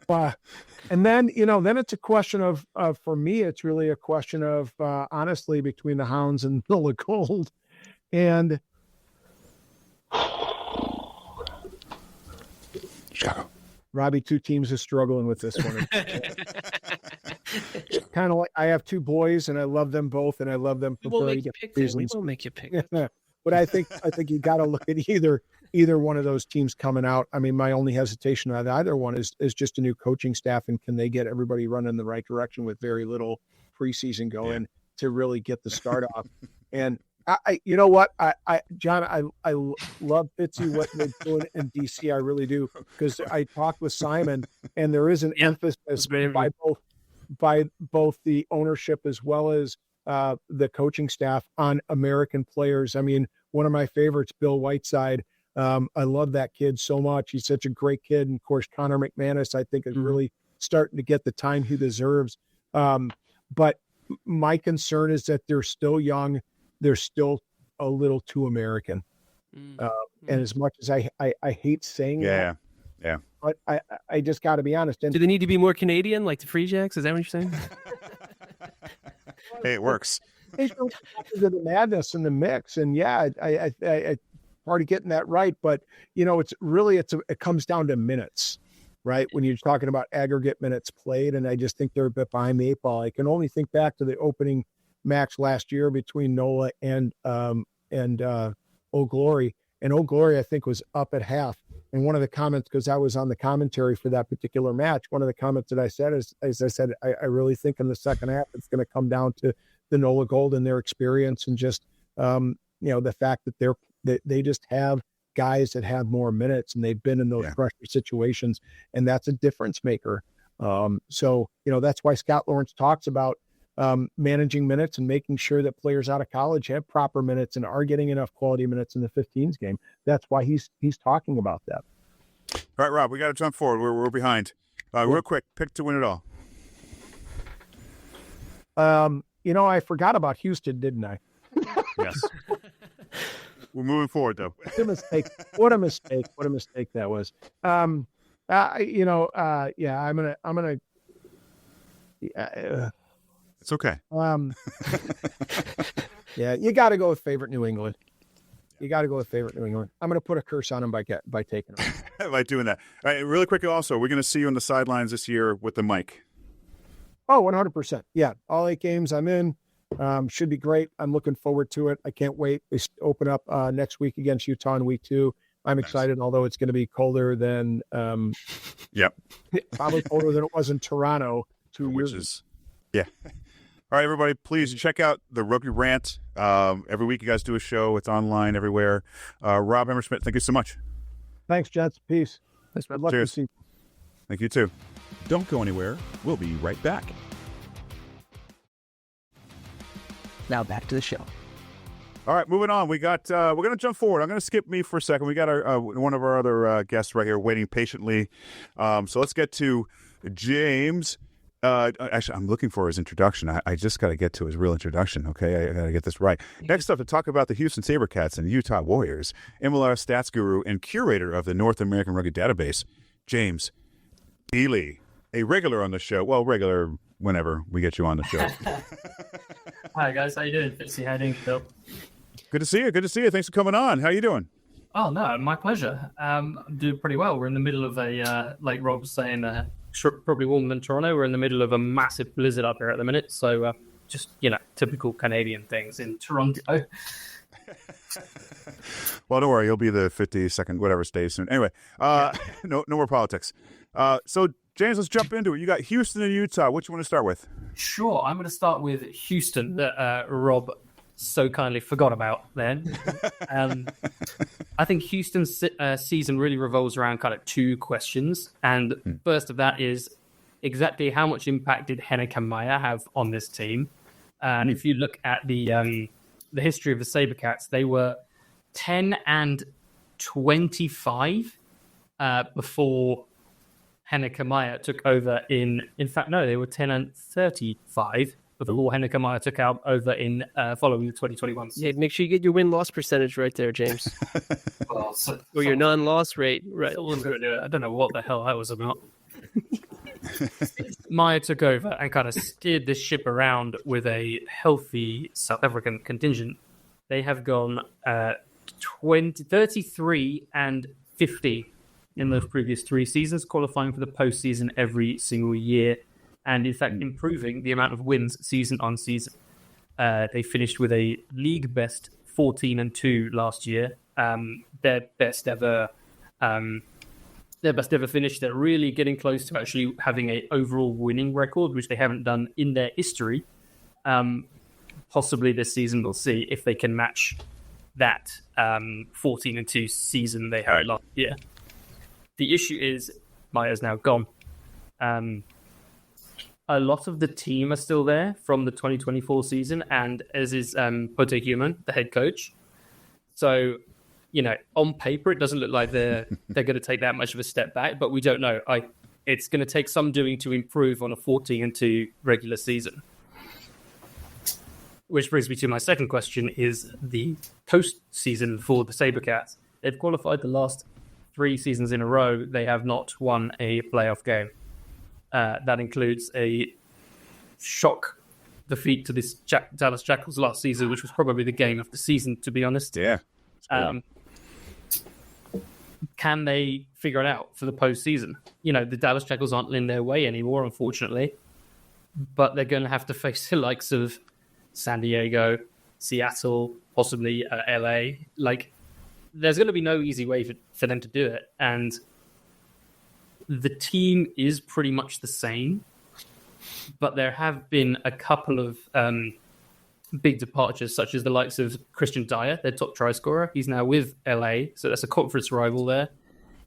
and then it's a question of for me, it's really a question of honestly between the Hounds and Nola Gold, and Chicago. Robbie, 2 teams are struggling with this one. Kind of like I have 2 boys, and I love them both, and I love them for very different reasons. We won't make you pick. But I think you got to look at either one of those teams coming out. I mean, my only hesitation on either one is just a new coaching staff, and can they get everybody running in the right direction with very little preseason going to really get the start off. And you know what, John, I love Fitzy, what they're doing in DC. I really do, because I talked with Simon, and there is an emphasis by both the ownership as well as the coaching staff on American players. I mean, one of my favorites, Bill Whiteside. I love that kid so much. He's such a great kid. And of course, Connor McManus, I think, is really starting to get the time he deserves. But my concern is that they're still young. They're still a little too American. And as much as I hate saying that, but I just got to be honest. And do they need to be more Canadian, like the Free Jacks? Is that what you're saying? Hey, it works. There's the madness in the mix, and I part of getting that right. But it comes down to minutes, right? When you're talking about aggregate minutes played, and I just think they're a bit behind the 8 ball. I can only think back to the opening match last year between Nola and Old Glory, and Old Glory I think was up at half. And one of the comments, because I was on the commentary for that particular match, one of the comments that I said is, as I said, I really think in the second half it's going to come down to the Nola Gold and their experience, and just the fact that they just have guys that have more minutes, and they've been in those pressure situations, and that's a difference maker. So that's why Scott Lawrence talks about managing minutes and making sure that players out of college have proper minutes and are getting enough quality minutes in the 15s game. That's why he's talking about that. All right, Rob, we got to jump forward. We're behind. Real quick, pick to win it all. I forgot about Houston, didn't I? Yes. We're moving forward, though. What a mistake! What a mistake that was. I'm gonna. It's okay. You got to go with favorite New England. I'm going to put a curse on them by taking them. By doing that. All right, really quickly also, we're going to see you on the sidelines this year with the mic. Oh, 100%. Yeah, all 8 games I'm in. Should be great. I'm looking forward to it. I can't wait. They open up next week against Utah in week 2. I'm excited, although it's going to be colder than probably colder than it was in Toronto 2 years ago. Yeah. All right, everybody, please check out the Rugby Rant. Every week you guys do a show. It's online everywhere. Rob Hammerschmidt, thank you so much. Thanks, gents. Peace. Good luck. Cheers. Thank you, too. Don't go anywhere. We'll be right back. Now back to the show. All right, moving on. We got. We're going to jump forward. I'm going to skip me for a second. We got our one of our other guests right here waiting patiently. So let's get to James. Actually, I'm looking for his introduction. I just got to get to his real introduction, okay? I got to get this right. Next up, to talk about the Houston SaberCats and the Utah Warriors, MLR stats guru and curator of the North American Rugby Database, James Deeley, a regular on the show. Well, regular whenever we get you on the show. Hi guys, how you doing? Fitzy, how you doing, Phil? Good to see you. Good to see you. Thanks for coming on. How you doing? Oh no, my pleasure. I'm doing pretty well. We're in the middle of like Rob was saying, probably warmer than Toronto. We're in the middle of a massive blizzard up here at the minute. So just typical Canadian things in Toronto. Well, don't worry. You'll be the 52nd whatever state soon. Anyway, no more politics. So James, let's jump into it. You got Houston and Utah. Which you want to start with? Sure, I'm going to start with Houston that Rob so kindly forgot about then. I think Houston's season really revolves around kind of two questions. And first of that is exactly how much impact did Hennekamaya have on this team? And if you look at the history of the Sabercats, they were 10-25 before Hennekamaya took over in fact, no, they were 10-35 before Hennekamaya took over in following the 2021 season. Yeah, make sure you get your win-loss percentage right there, James. Or your non-loss rate. Right. Someone's going to do it. I don't know what the hell that was about. Maya took over and kind of steered this ship around with a healthy South African contingent. They have gone 33 and 50 in those previous 3 seasons, qualifying for the postseason every single year, and in fact improving the amount of wins season on season. They finished with a league best 14-2 last year. Their best ever finish. They're really getting close to actually having an overall winning record, which they haven't done in their history. Possibly this season, we'll see if they can match that 14-2 season they had last year. The issue is Maya's now gone. A lot of the team are still there from the 2024 season, and as is Pote Human, the head coach. So, on paper, it doesn't look like they're going to take that much of a step back, but we don't know. It's going to take some doing to improve on a 14-2 regular season. Which brings me to my second question, is the postseason for the Sabercats. They've qualified the last 3 seasons in a row. They have not won a playoff game. That includes a shock defeat to this Dallas Jackals last season, which was probably the game of the season, to be honest. Yeah. Can they figure it out for the postseason? The Dallas Jackals aren't in their way anymore, unfortunately. But they're going to have to face the likes of San Diego, Seattle, possibly LA. There's going to be no easy way for them to do it. And the team is pretty much the same, but there have been a couple of big departures, such as the likes of Christian Dyer, their top try scorer. He's now with LA, so that's a conference rival there.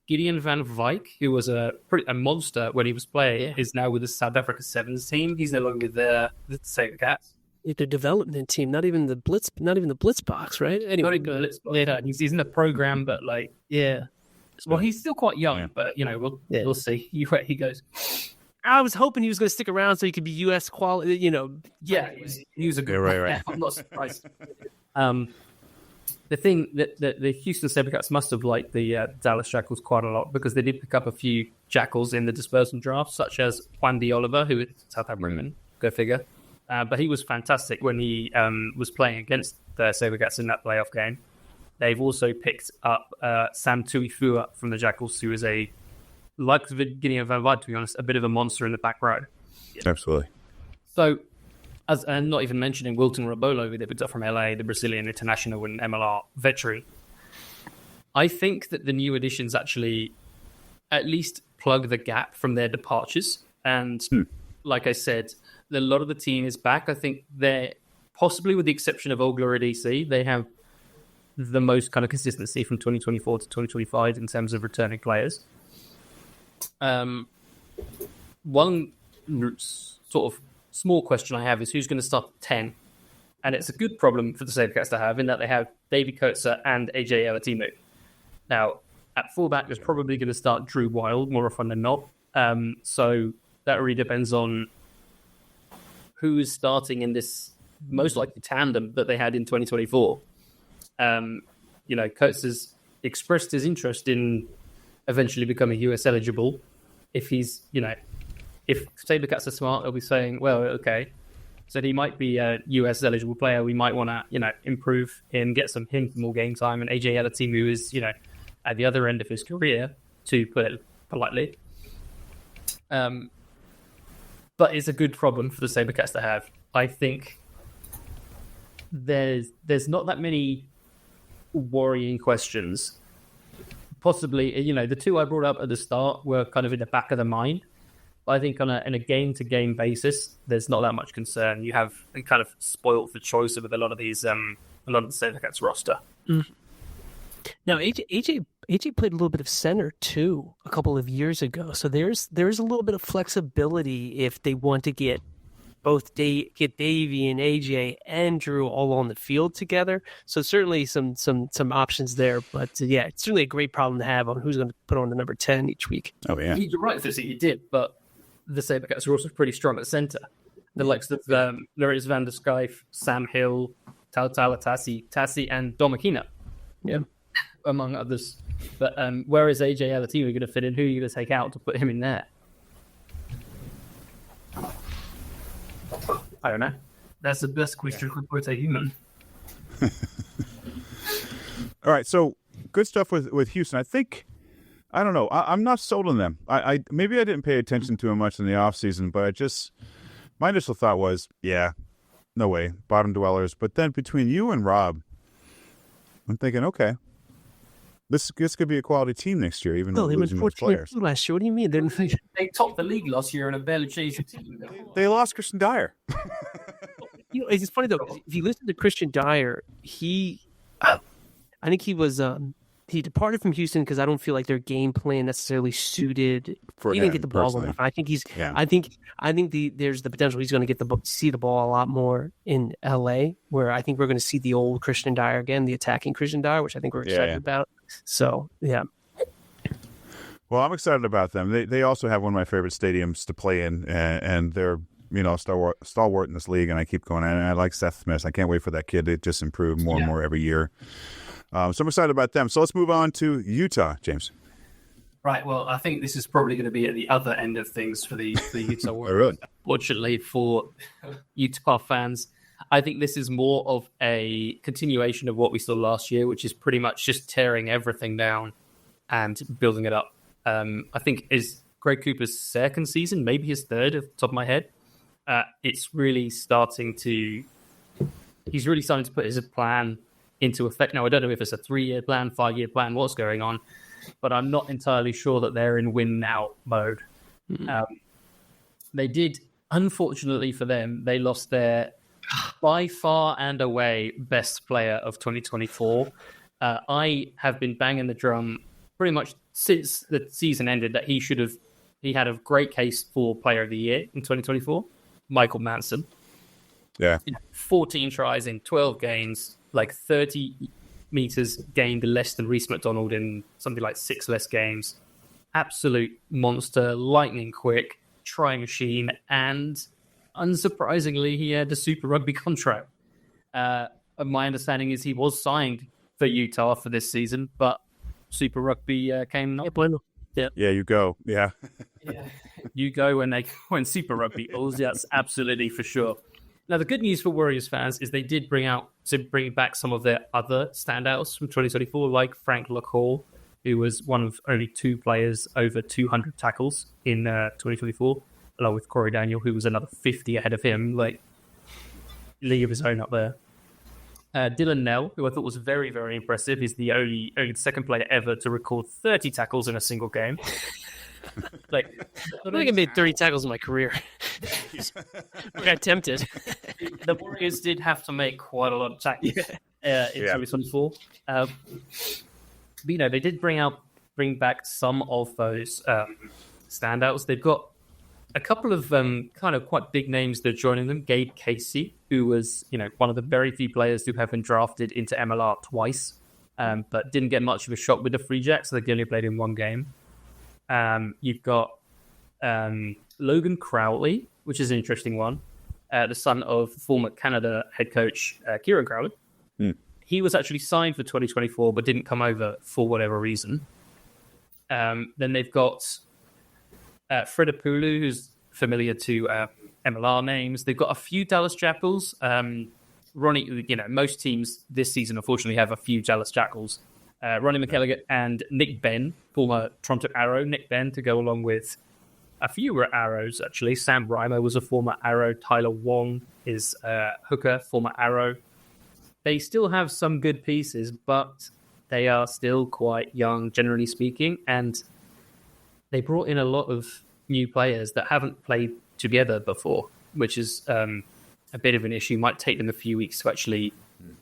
Gideon Van Wyk, who was a monster when he was playing, is now with the South Africa Sevens team. He's no longer with the Sabercats. The development team, not even the blitz box, right? Anyway, he's in the program, but yeah. Well, he's still quite young, but we'll see where he goes. I was hoping he was going to stick around so he could be U.S. quality. Yeah, he was a good. Right. I'm not surprised. The thing that the Houston Sabercats must have liked the Dallas Jackals quite a lot, because they did pick up a few Jackals in the dispersal draft, such as Juan de Oliver, who is South African. Go figure. But he was fantastic when he was playing against the Sabercats in that playoff game. They've also picked up Sam Tuifua from the Jackals, who is like Gideon Van Wyk, to be honest, a bit of a monster in the back row. Absolutely. So, and not even mentioning Wilton Rabolo, who they picked up from LA, the Brazilian international and MLR veteran. I think that the new additions actually at least plug the gap from their departures. And like I said, a lot of the team is back. I think they're, possibly with the exception of Ogler at DC, they have the most kind of consistency from 2024 to 2025 in terms of returning players. One sort of small question I have is who's going to start at 10? And it's a good problem for the Sabercats to have, in that they have Davy Coates and AJ Elatimu. Now, at fullback, there's probably going to start Drew Wild more often than not. So that really depends on who is starting in this most likely tandem that they had in 2024. Coates has expressed his interest in eventually becoming US eligible. If he's, if Sabercats are smart, they'll be saying, well, okay, So he might be a US eligible player. We might want to, improve him, get him more game time. And AJ Ellerty, who is, at the other end of his career, to put it politely. But it's a good problem for the Sabercats to have. I think there's not that many worrying questions. Possibly, the two I brought up at the start were kind of in the back of the mind. But I think on a game-to-game basis, there's not that much concern. You have kind of spoiled for choice with a lot of these, a lot of the Sabercats roster. Mm. Now, AJ played a little bit of center too a couple of years ago, so there's a little bit of flexibility if they want to get both get Davey and AJ and Drew all on the field together. So certainly some options there, but yeah, it's certainly a great problem to have on who's going to put on the number 10 each week. Oh yeah, you're right, Fitzy, he did, but the Sabercats are also pretty strong at center. The likes of Larius van der Schijf, Sam Hill, Tautala Tassi, and Dom Aquino. Yeah. Among others. But where is AJ Ellerty going to fit in? Who are you going to take out to put him in there? I don't know. That's the best question for a human. All right, so good stuff with Houston. I don't know. I'm not sold on them. I maybe I didn't pay attention to them much in the offseason, but my initial thought was, yeah, no way, bottom dwellers. But then between you and Rob, I'm thinking, okay, this could be a quality team next year, even though they went 14 last year. What do you mean? They topped the league last year and a barely changed the team. They lost Christian Dyer. It's funny though, 'cause if you listen to Christian Dyer, I think he departed from Houston because I don't feel like their game plan necessarily suited. For he him, didn't get the ball personally. enough. I think Yeah. I think there's the potential he's going to get see the ball a lot more in LA, where I think we're going to see the old Christian Dyer again, the attacking Christian Dyer, which I think we're excited about. So yeah. Well, I'm excited about them. They also have one of my favorite stadiums to play in, and they're stalwart in this league. And I keep going. And I like Seth Smith. I can't wait for that kid to just improve more and more every year. So I'm excited about them. So let's move on to Utah, James. Right. Well, I think this is probably going to be at the other end of things for the Utah Warriors. Really? Fortunately for Utah fans, I think this is more of a continuation of what we saw last year, which is pretty much just tearing everything down and building it up. I think is Greg Cooper's second season, maybe his third, off the top of my head. He's really starting to put his plan into effect. Now, I don't know if it's a 3-year plan, 5-year plan, what's going on, but I'm not entirely sure that they're in win-now mode. Mm-hmm. They did, unfortunately for them, they lost their by far and away best player of 2024. I have been banging the drum pretty much since the season ended that he had a great case for player of the year in 2024, Michael Manson. Yeah. 14 tries in 12 games, like 30 meters gained less than Reece McDonald in something like 6 less games. Absolute monster, lightning quick, try machine, and unsurprisingly, he had a Super Rugby contract. My understanding is he was signed for Utah for this season, but Super Rugby came. Yeah, you go. Yeah. You go when Super Rugby goes. That's absolutely for sure. Now, the good news for Warriors fans is they did bring back some of their other standouts from 2024, like Frank Lacau, who was one of only 2 players over 200 tackles in 2024, along with Corey Daniel, who was another 50 ahead of him, like league of his own up there. Dylan Nell, who I thought was very, very impressive, is the only second player ever to record 30 tackles in a single game. I think I made 30 tackles in my career. I got tempted. The Warriors did have to make quite a lot of tackles in 2024. But, they did bring back some of those standouts. They've got a couple of kind of quite big names that are joining them. Gabe Casey, who was one of the very few players who have been drafted into MLR twice, but didn't get much of a shot with the Free Jacks, so they only played in 1 game. You've got Logan Crowley, which is an interesting one, the son of former Canada head coach Kieran Crowley. He was actually signed for 2024, but didn't come over for whatever reason. Then they've got Freda Pulu, who's familiar to MLR names. They've got a few Dallas Jackals. Ronnie, most teams this season, unfortunately, have a few Dallas Jackals. Ronnie McElligott and Nick Benn, former Toronto Arrow. Nick Benn to go along with a few Arrows, actually. Sam Reimer was a former Arrow. Tyler Wong is hooker, former Arrow. They still have some good pieces, but they are still quite young, generally speaking, and they brought in a lot of new players that haven't played together before, which is a bit of an issue. Might take them a few weeks to actually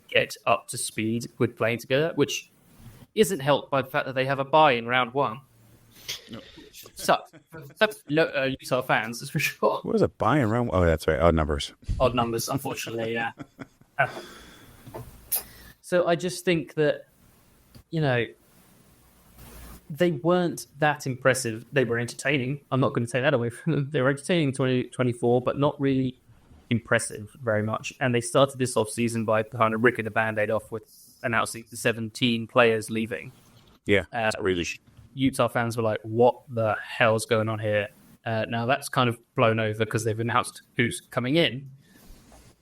get up to speed with playing together, which isn't helped by the fact that they have a bye in round one. No. Sucks. Utah fans, that's for sure. What was it, bye in round? Oh, that's right. Odd numbers, unfortunately, yeah. So I just think that, they weren't that impressive. They were entertaining. I'm not going to take that away from them. They were entertaining in 2024, but not really impressive very much. And they started this off-season by kind of ripping the Band-Aid off with announcing the 17 players leaving. Yeah, that's really... Utah fans were like, what the hell's going on here? Now that's kind of blown over because they've announced who's coming in.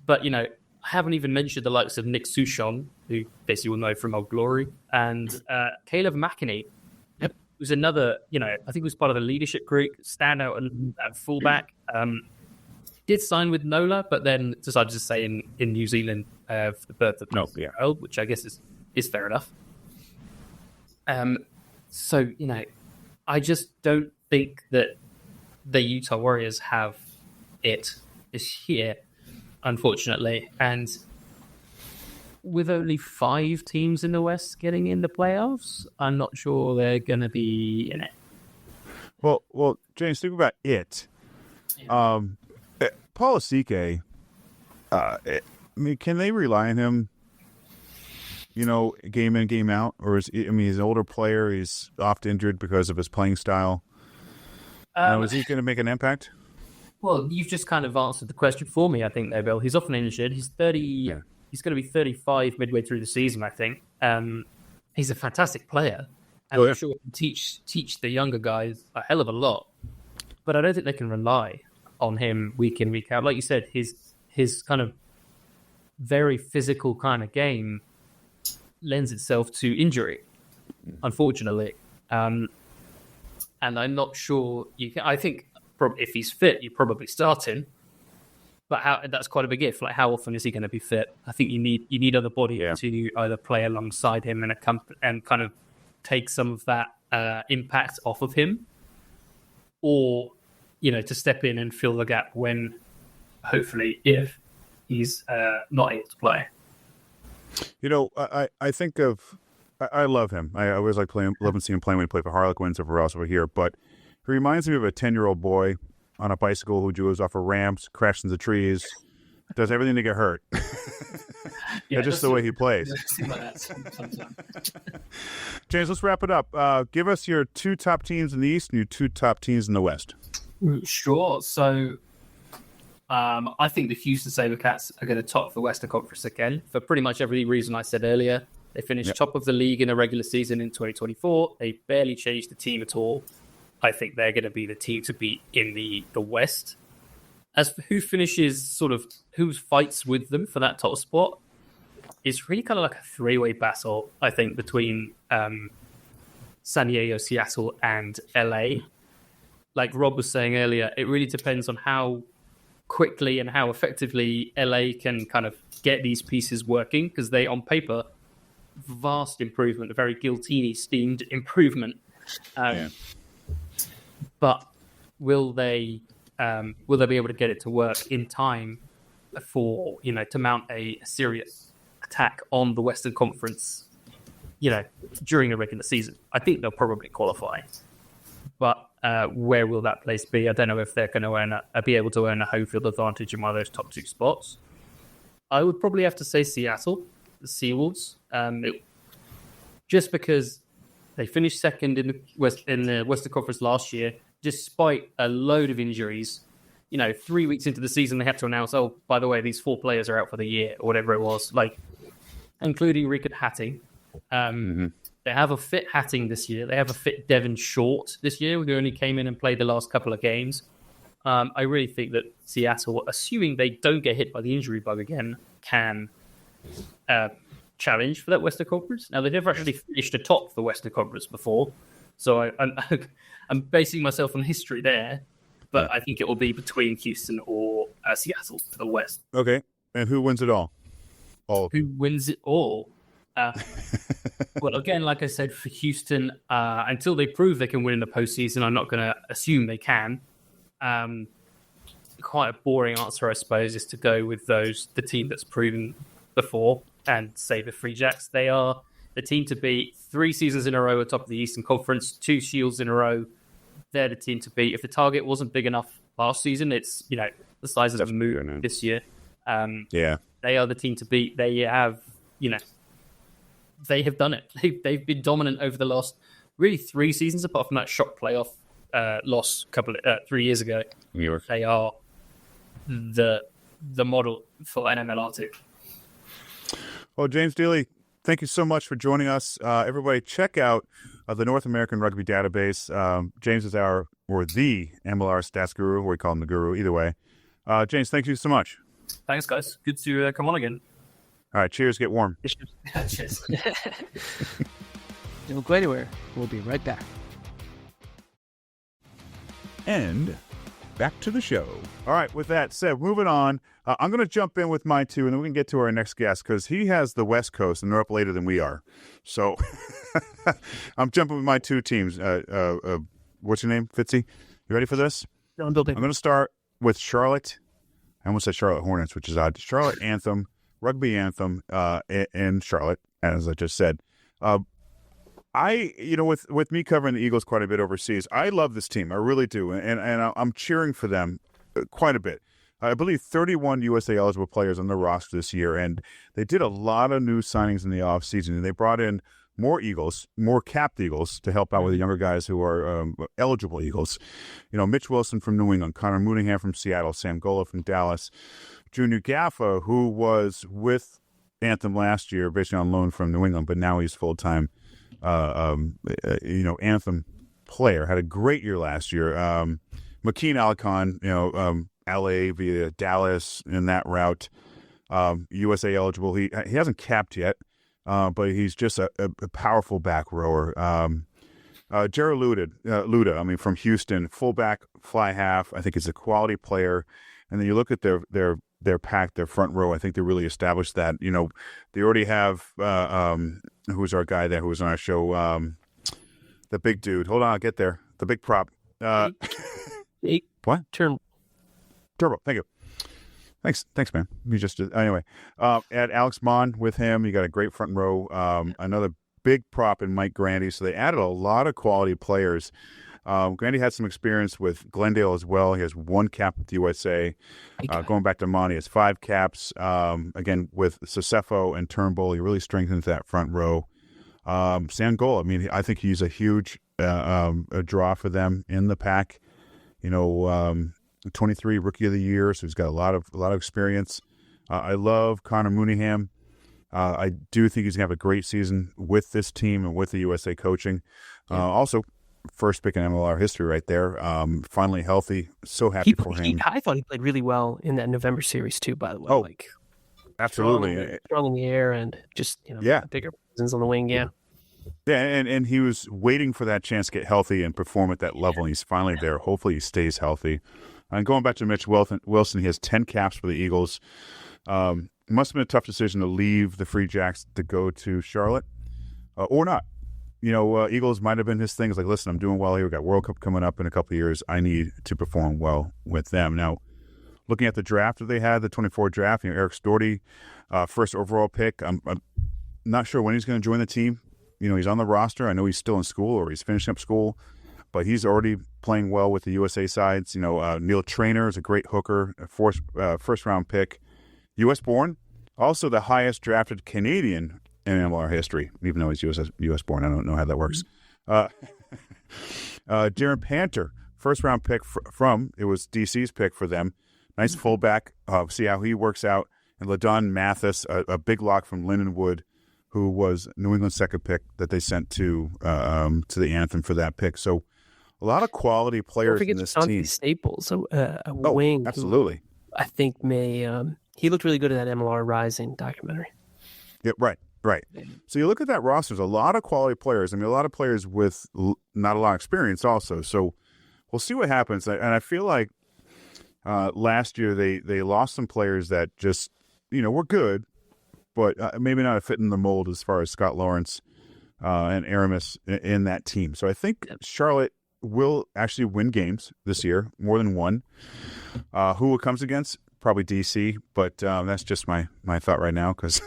But, I haven't even mentioned the likes of Nick Souchon, who basically will know from Old Glory, and Caleb McInerney, who's another, I think was part of the leadership group, standout at fullback. Did sign with NOLA, but then decided to stay in New Zealand for the birth of child, which I guess is fair enough. So, I just don't think that the Utah Warriors have it this year, unfortunately. And with only 5 teams in the West getting in the playoffs, I'm not sure they're going to be in it. Well, James, think about it. Yeah. Paul Asike, can they rely on him, game in, game out? Or he's an older player. He's oft injured because of his playing style. Is he going to make an impact? Well, you've just kind of answered the question for me, I think, though, Bill. He's often injured. He's 30. Yeah. He's going to be 35 midway through the season, I think. He's a fantastic player. And I'm sure he can teach the younger guys a hell of a lot. But I don't think they can rely on him week in, week out. Like you said, his kind of very physical kind of game lends itself to injury, unfortunately. And I'm not sure you can. I think if he's fit, you probably start him. But that's quite a big if. Like, how often is he going to be fit? I think you need other body to either play alongside him and kind of take some of that impact off of him, or to step in and fill the gap when, hopefully, if he's not able to play. I think of... I love him. I always like loving seeing him playing when he played for Harlequins or else over here. But he reminds me of a 10-year-old boy on a bicycle who goes off of ramps, crashes into trees, does everything to get hurt. Just the way he plays. James, let's wrap it up. Give us your 2 top teams in the East and your 2 top teams in the West. Sure. So I think the Houston SaberCats are going to top the Western Conference again for pretty much every reason I said earlier. They finished top of the league in a regular season in 2024. They barely changed the team at all. I think they're going to be the team to beat in the West. As for who finishes, who fights with them for that top spot, it's really kind of like a 3-way battle, I think, between San Diego, Seattle, and LA. Like Rob was saying earlier, it really depends on how quickly and how effectively LA can kind of get these pieces working, because they, on paper, vast improvement, a very Giltini-steamed improvement. But will they be able to get it to work in time for, to mount a serious attack on the Western Conference, during the regular season? I think they'll probably qualify. But where will that place be? I don't know if they're going to be able to earn a home field advantage in one of those top 2 spots. I would probably have to say Seattle, the Seawolves, just because they finished second in the Western Conference last year, despite a load of injuries. 3 weeks into the season, they had to announce, oh, by the way, these 4 players are out for the year, or whatever it was, including Rickard Hatting. They have a fit Hatting this year. They have a fit Devon Short this year, who only came in and played the last couple of games. I really think that Seattle, assuming they don't get hit by the injury bug again, can challenge for that Western Conference. Now, they've never actually finished atop the Western Conference before, so I'm basing myself on history there, but I think it will be between Houston or Seattle for the West. Okay, and who wins it all? Who wins it all? Well, again, like I said, for Houston, until they prove they can win in the postseason, I'm not going to assume they can. Quite a boring answer, I suppose, is to go with the team that's proven before and say the Free Jacks. They are the team to beat 3 seasons in a row atop of the Eastern Conference, 2 Shields in a row. They're the team to beat. If the target wasn't big enough last season, it's the size of the moon this year. They are the team to beat. They have done it. They've been dominant over the last really 3 seasons, apart from that shock playoff loss 3 years ago. New York. They are the model for an MLR too. Well, James Deeley, thank you so much for joining us. Everybody, check out the North American Rugby Database. James is the MLR stats guru, or we call him the guru, either way. James, thank you so much. Thanks, guys. Good to come on again. All right, cheers. Get warm. Cheers. Don't go anywhere. We'll be right back. And back to the show. All right, with that said, moving on, I'm going to jump in with my 2, and then we can get to our next guest, because he has the West Coast, and they're up later than we are. So I'm jumping with my 2 teams. What's your name, Fitzy? You ready for this? No, I'm building. I'm going to start with Charlotte. I almost said Charlotte Hornets, which is odd. Charlotte Anthem, Rugby Anthem in Charlotte, as I just said. With me covering the Eagles quite a bit overseas, I love this team. I really do. And I'm cheering for them quite a bit. I believe 31 USA eligible players on the roster this year, and they did a lot of new signings in the offseason. And they brought in more Eagles, more capped Eagles to help out with the younger guys who are eligible Eagles. Mitch Wilson from New England, Connor Mooneyham from Seattle, Sam Gola from Dallas, Junior Gaffa, who was with Anthem last year, basically on loan from New England, but now he's full-time Anthem player. Had a great year last year. Makeen Alikhan, LA via Dallas in that route. USA eligible. He hasn't capped yet, but he's just a powerful back rower. Jared Luda, from Houston, fullback, fly half. I think he's a quality player. And then you look at their pack, their front row. I think they really established that. They already have who's our guy there who was on our show, the big dude. Hold on, I'll get there. The big prop. What? Turbo. Thank you. Thanks, man. You just anyway. Add Alex Mon with him. You got a great front row. Another big prop in Mike Grandy. So they added a lot of quality players. Grandy had some experience with Glendale as well. He has 1 cap with the USA. Going back to Monty, he has 5 caps. Again, with Sosefo and Turnbull, he really strengthens that front row. Sangola, I think he's a huge a draw for them in the pack. 23 Rookie of the Year, so he's got a lot of experience. I love Connor Mooneyham. I do think he's going to have a great season with this team and with the USA coaching. Also, first pick in MLR history right there. Finally healthy. So happy for him. I thought he played really well in that November series too, by the way. Oh, absolutely. Strong in the air and just, bigger presence on the wing, yeah. Yeah, and he was waiting for that chance to get healthy and perform at that level, and he's finally there. Hopefully he stays healthy. And going back to Mitch Wilson, he has 10 caps for the Eagles. Must have been a tough decision to leave the Free Jacks to go to Charlotte, or not. Eagles might have been his thing. It's like, listen, I'm doing well here. We've got World Cup coming up in a couple of years. I need to perform well with them. Now, looking at the draft that they had, the 24 draft, Eric Storty, first overall pick. I'm not sure when he's going to join the team. He's on the roster. I know he's still in school or he's finishing up school, but he's already playing well with the USA sides. Neil Traynor is a great hooker, a first-round pick. U.S. born, also the highest drafted Canadian in MLR history, even though he's U.S. born. I don't know how that works. Darren Panter, first-round pick it was DC's pick for them. Nice fullback. See how he works out. And LaDon Mathis, a big lock from Lindenwood, who was New England's second pick that they sent to the Anthem for that pick. So A lot of quality Don't players in forget this Chauncey team. Staples, a wing. who Absolutely. I think he looked really good in that MLR Rising documentary. Yeah, right. So you look at that roster, there's a lot of quality players. I mean, a lot of players with not a lot of experience also. So we'll see what happens. And I feel like last year they lost some players that just, were good, but maybe not a fit in the mold as far as Scott Lawrence and Aramis in that team. So I think Charlotte will actually win games this year, more than one. Who it comes against? Probably DC, but that's just my thought right now because...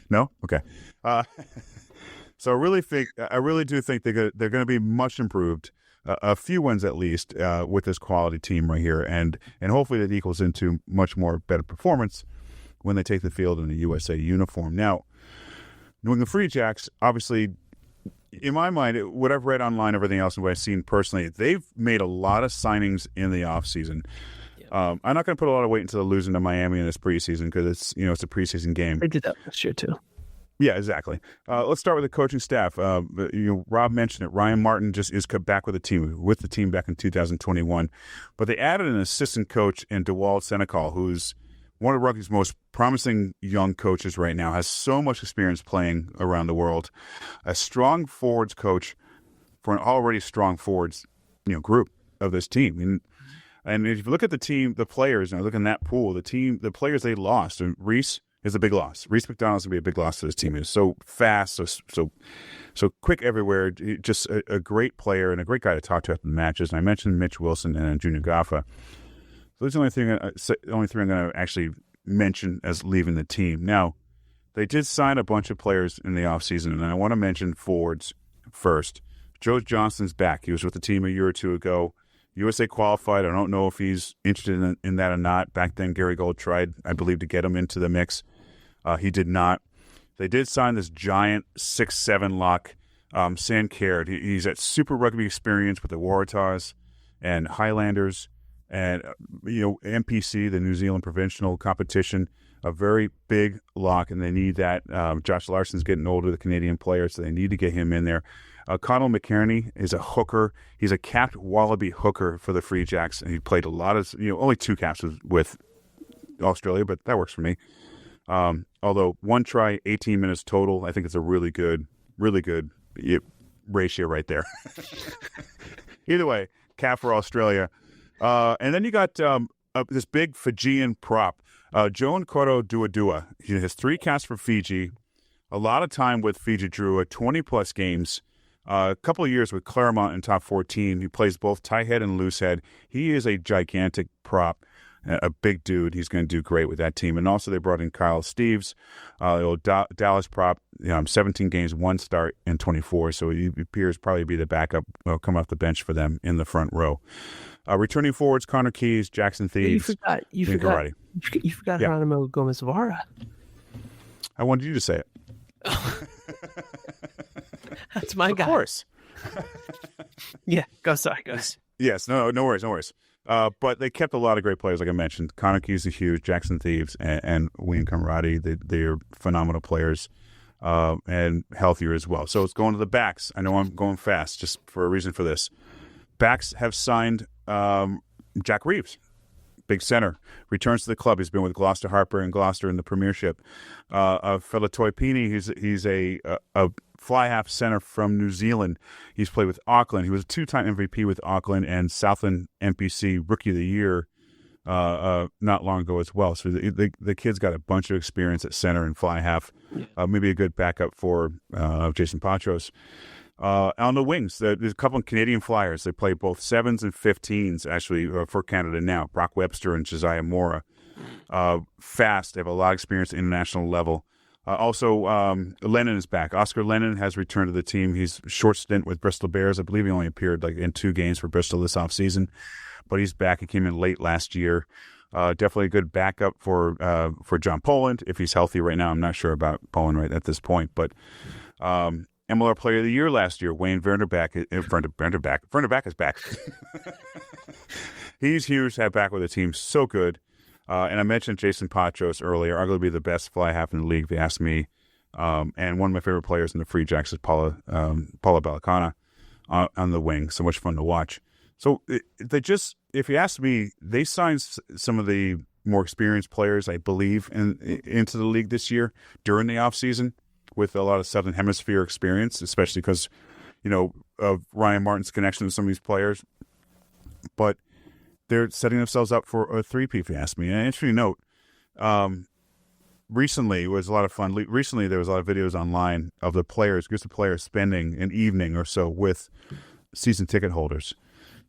No? Okay. So I really do think they're going to be much improved, a few wins at least, with this quality team right here, and hopefully that equals into much more better performance when they take the field in a USA uniform. Now, New England Free Jacks, obviously, in my mind, what I've read online, everything else, and what I've seen personally, they've made a lot of signings in the offseason. I'm not going to put a lot of weight into the losing to Miami in this preseason because it's a preseason game. They did that last year too. Yeah, exactly. Let's start with the coaching staff. Rob mentioned it. Ryan Martin just is back with the team back in 2021, but they added an assistant coach in DeWald Senecal, who's one of rugby's most promising young coaches right now. Has so much experience playing around the world. A strong forwards coach for an already strong forwards group of this team. And if you look at the team, the players, look in that pool, the players they lost, and Reese is a big loss. Reese McDonald's going to be a big loss to this team. He's so fast, so quick everywhere. Just a great player and a great guy to talk to after the matches. And I mentioned Mitch Wilson and Junior Gaffa. So that's the only thing I'm going to actually mention as leaving the team. Now, they did sign a bunch of players in the offseason, and I want to mention forwards first. Joe Johnston's back. He was with the team a year or two ago. USA qualified. I don't know if he's interested in that or not. Back then, Gary Gold tried, I believe, to get him into the mix. He did not. They did sign this giant 6'7" lock, Sam Caird. He's at Super Rugby experience with the Waratahs and Highlanders and NPC, the New Zealand provincial competition. A very big lock, and they need that. Josh Larson's getting older, the Canadian player, so they need to get him in there. Connell McKerney is a hooker. He's a capped Wallaby hooker for the Free Jacks, and he played a lot of, only 2 caps with Australia, but that works for me. Although 1 try, 18 minutes total, I think it's a really good ratio right there. Either way, cap for Australia. And then you got this big Fijian prop, Joan Koro Duadua. He has 3 caps for Fiji, a lot of time with Fiji Drua, 20-plus games. A couple of years with Claremont in top 14. He plays both tight head and loose head. He is a gigantic prop, a big dude. He's going to do great with that team. And also they brought in Kyle Steves, the old Dallas prop, 17 games, 1 start in 24. So he appears probably to be the backup, come off the bench for them in the front row. Returning forwards, Connor Keys, Jackson Thieves. You forgot Geronimo Gomez-Vara. I wanted you to say it. That's my guy. Of course. Yeah, go. Sorry, guys. Yes, no worries. But they kept a lot of great players, like I mentioned. Connor Keys is huge, Jackson Thieves, and William Conradi. They are phenomenal players and healthier as well. So it's going to the backs. I know I'm going fast just for a reason for this. Backs have signed Jack Reeves, big center, returns to the club. He's been with Gloucester Harper and Gloucester in the Premiership. Felatoi Pini, he's a fly half center from New Zealand. He's played with Auckland. He was a 2-time MVP with Auckland and Southland NPC Rookie of the Year not long ago as well. So the kid's got a bunch of experience at center and fly half. Maybe a good backup for Jason Patros. On the wings, there's a couple of Canadian Flyers. They play both 7s and 15s, actually, for Canada now. Brock Webster and Josiah Mora. Fast. They have a lot of experience at international level. Also, Lennon is back. Oscar Lennon has returned to the team. He's short stint with Bristol Bears. I believe he only appeared in 2 games for Bristol this offseason. But he's back. He came in late last year. Definitely a good backup for John Poland. If he's healthy right now, I'm not sure about Poland right at this point. But MLR Player of the Year last year, Wayne Vernerback. Vernerback is back. He's huge. Had back with the team. So good. And I mentioned Jason Patros earlier, arguably the best fly half in the league, if you ask me. And one of my favorite players in the Free Jacks is Paula Balacana. on the wing. So much fun to watch. So they just, if you ask me, they signed some of the more experienced players, I believe, into the league this year during the offseason with a lot of Southern Hemisphere experience, especially because, of Ryan Martin's connection to some of these players. But they're setting themselves up for a three-peat, if you ask me. And an interesting note, recently it was a lot of fun. Recently there was a lot of videos online of the players, groups of players spending an evening or so with season ticket holders.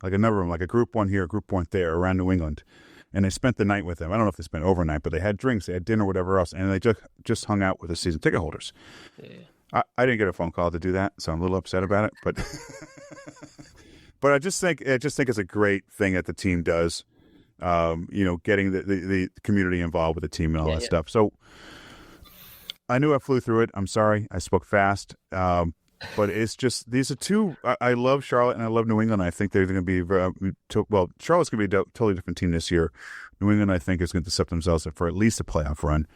Like a number of them, like a group one here, a group one there around New England. And they spent the night with them. I don't know if they spent overnight, but they had drinks, they had dinner, whatever else, and they just hung out with the season ticket holders. Yeah. I didn't get a phone call to do that, so I'm a little upset about it. But but I just think it's a great thing that the team does. Getting the community involved with the team and all that stuff. So I knew I flew through it. I'm sorry, I spoke fast. But it's just, these are two, I love Charlotte and I love New England. I think they're going to be, Charlotte's going to be a totally different team this year. New England, I think, is going to set themselves up for at least a playoff run.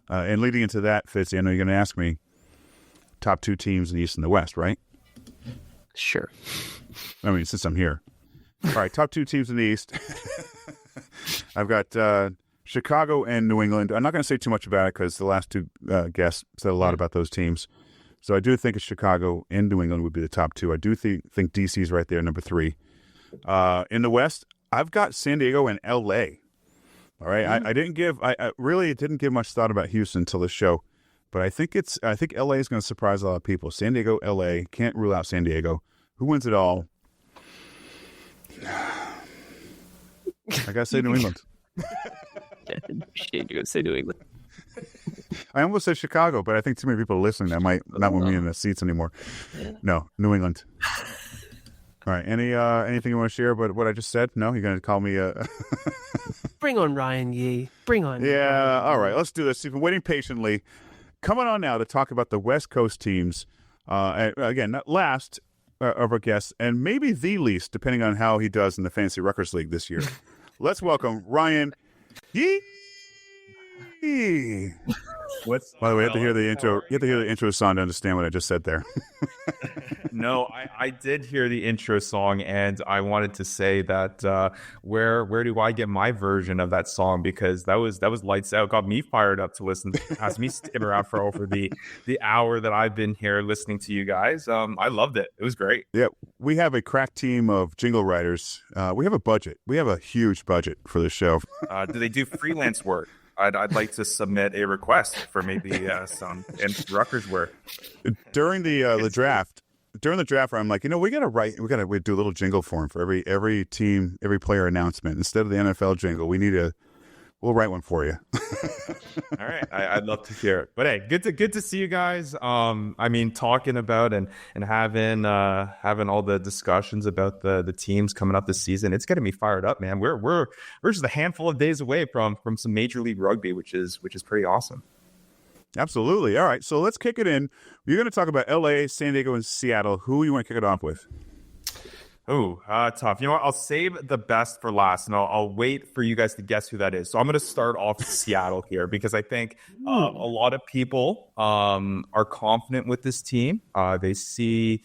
And leading into that, Fitzy, I know you're going to ask me top two teams in the East and the West, right? Sure. I mean, since I'm here. All right, top two teams in the East. I've got Chicago and New England. I'm not going to say too much about it because the last two guests said a lot about those teams. So I do think it's Chicago and New England would be the top two. I do think DC's right there, number 3. In the West, I've got San Diego and LA. All right, I really didn't give much thought about Houston until this show, but I think LA is going to surprise a lot of people. San Diego, LA, can't rule out San Diego. Who wins it all? I gotta say New England. Shame you're gonna say New England. I almost said Chicago, but I think too many people are listening that might not want me in the seats anymore. No, New England. All right. Anything you want to share about what I just said? No, you're going to call me Bring on Ryan Ye. Bring on. Yeah. All right. Let's do this. You've been waiting patiently. Coming on now to talk about the West Coast teams. Again, not last of our guests, and maybe the least, depending on how he does in the Fantasy Ruckers League this year. Let's welcome Ryan Ye. By the way, you have to hear the intro. You have to hear the intro song to understand what I just said there. No, I did hear the intro song, and I wanted to say that where do I get my version of that song? Because that was lights out. Got me fired up to listen. Has me stick around for over the hour that I've been here listening to you guys. I loved it. It was great. Yeah, we have a crack team of jingle writers. We have a budget. We have a huge budget for this show. Do they do freelance work? I'd like to submit a request for maybe some and Rutgers work. During the draft. During the draft, I'm like, we got to do a little jingle for him for every team, every player announcement. Instead of the NFL jingle, we'll write one for you. All right, I'd love to hear it. But hey, good to see you guys. I mean, talking about and having all the discussions about the teams coming up this season, it's getting me fired up, man. We're just a handful of days away from some Major League Rugby, which is pretty awesome. Absolutely. All right, so let's kick it in. We're going to talk about LA, San Diego, and Seattle. Who you want to kick it off with? Oh, tough. You know what? I'll save the best for last, and I'll wait for you guys to guess who that is. So I'm going to start off with Seattle here because I think a lot of people are confident with this team. They see,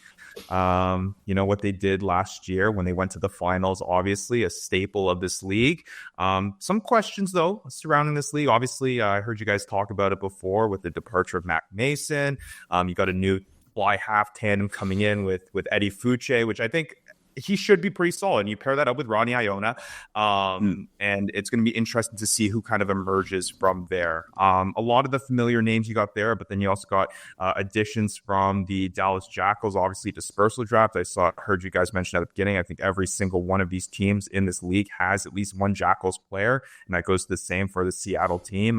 what they did last year when they went to the finals, obviously a staple of this league. Some questions, though, surrounding this league. Obviously, I heard you guys talk about it before with the departure of Mac Mason. You got a new fly half tandem coming in with Eddie Fuche, which I think he should be pretty solid. You pair that up with Ronnie Iona, and it's going to be interesting to see who kind of emerges from there. A lot of the familiar names you got there, but then you also got additions from the Dallas Jackals, obviously dispersal draft. Heard you guys mention at the beginning, I think every single one of these teams in this league has at least one Jackals player, and that goes the same for the Seattle team.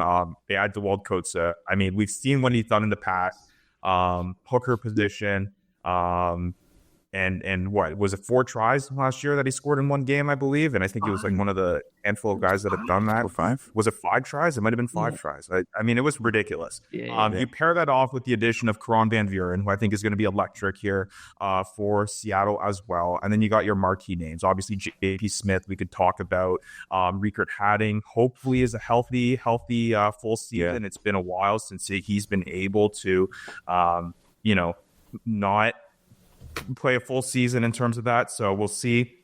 They add DeWald Coates. I mean, we've seen what he's done in the past. Hooker position, and what was it, 4 tries last year that he scored in one game, I believe, and I think he was like one of the handful of guys that have done that. 5? Was it 5 tries? It might have been 5 tries. I mean, it was ridiculous. You pair that off with the addition of Karan Van Vuren, who I think is going to be electric here for Seattle as well, and then you got your marquee names. Obviously, J.P. Smith, we could talk about. Riekert Hadding hopefully is a healthy full season. Yeah. It's been a while since he's been able to, not play a full season in terms of that. So we'll see.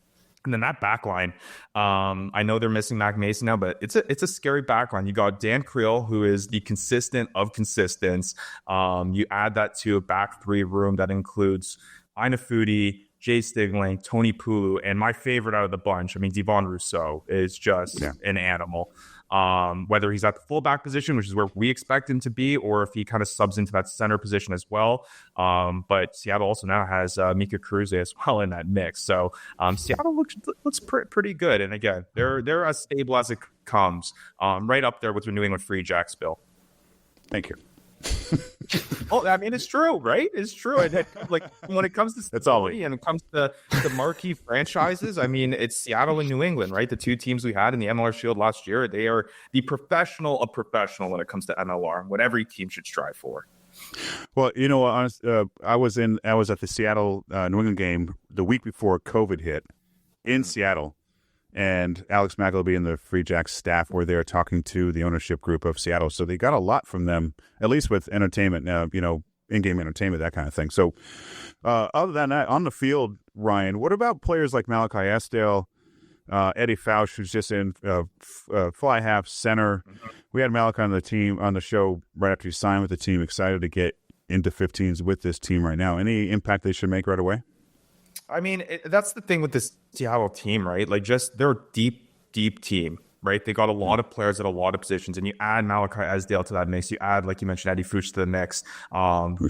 And then that back line, I know they're missing Mac Mason now, but it's a scary back line. You got Dan Creel, who is the consistent of consistents. You add that to a back three room that includes Ina Fudi, Jay Stigling, Tony Pulu, and my favorite out of the bunch, I mean, Devon Rousseau is just an animal. Whether he's at the fullback position, which is where we expect him to be, or if he kind of subs into that center position as well. But Seattle also now has Mika Cruz as well in that mix. So Seattle looks pretty good. And again, they're as stable as it comes, right up there with the New England Free Jacks, Bill. Thank you. Oh, I mean, it's true, right? It's true. And like when it comes to stability and it comes to the marquee franchises, I mean, it's Seattle and New England, right? The two teams we had in the MLR Shield last year, they are the professional of professional when it comes to MLR, what every team should strive for. Well, you know, I was at the Seattle New England game the week before COVID hit in Seattle. And Alex McAleby and the Free Jacks staff were there talking to the ownership group of Seattle. So they got a lot from them, at least with entertainment, in-game entertainment, that kind of thing. So other than that, on the field, Ryan, what about players like Malachi Asdale, Eddie Fausch, who's just in fly half center? We had Malachi on the show right after he signed with the team, excited to get into 15s with this team right now. Any impact they should make right away? I mean, that's the thing with this Seattle team, right? Like, they're a deep team, right? They got a lot of players at a lot of positions, and you add Malachi Asdale to that mix. You add, like you mentioned, Eddie Fausch to the mix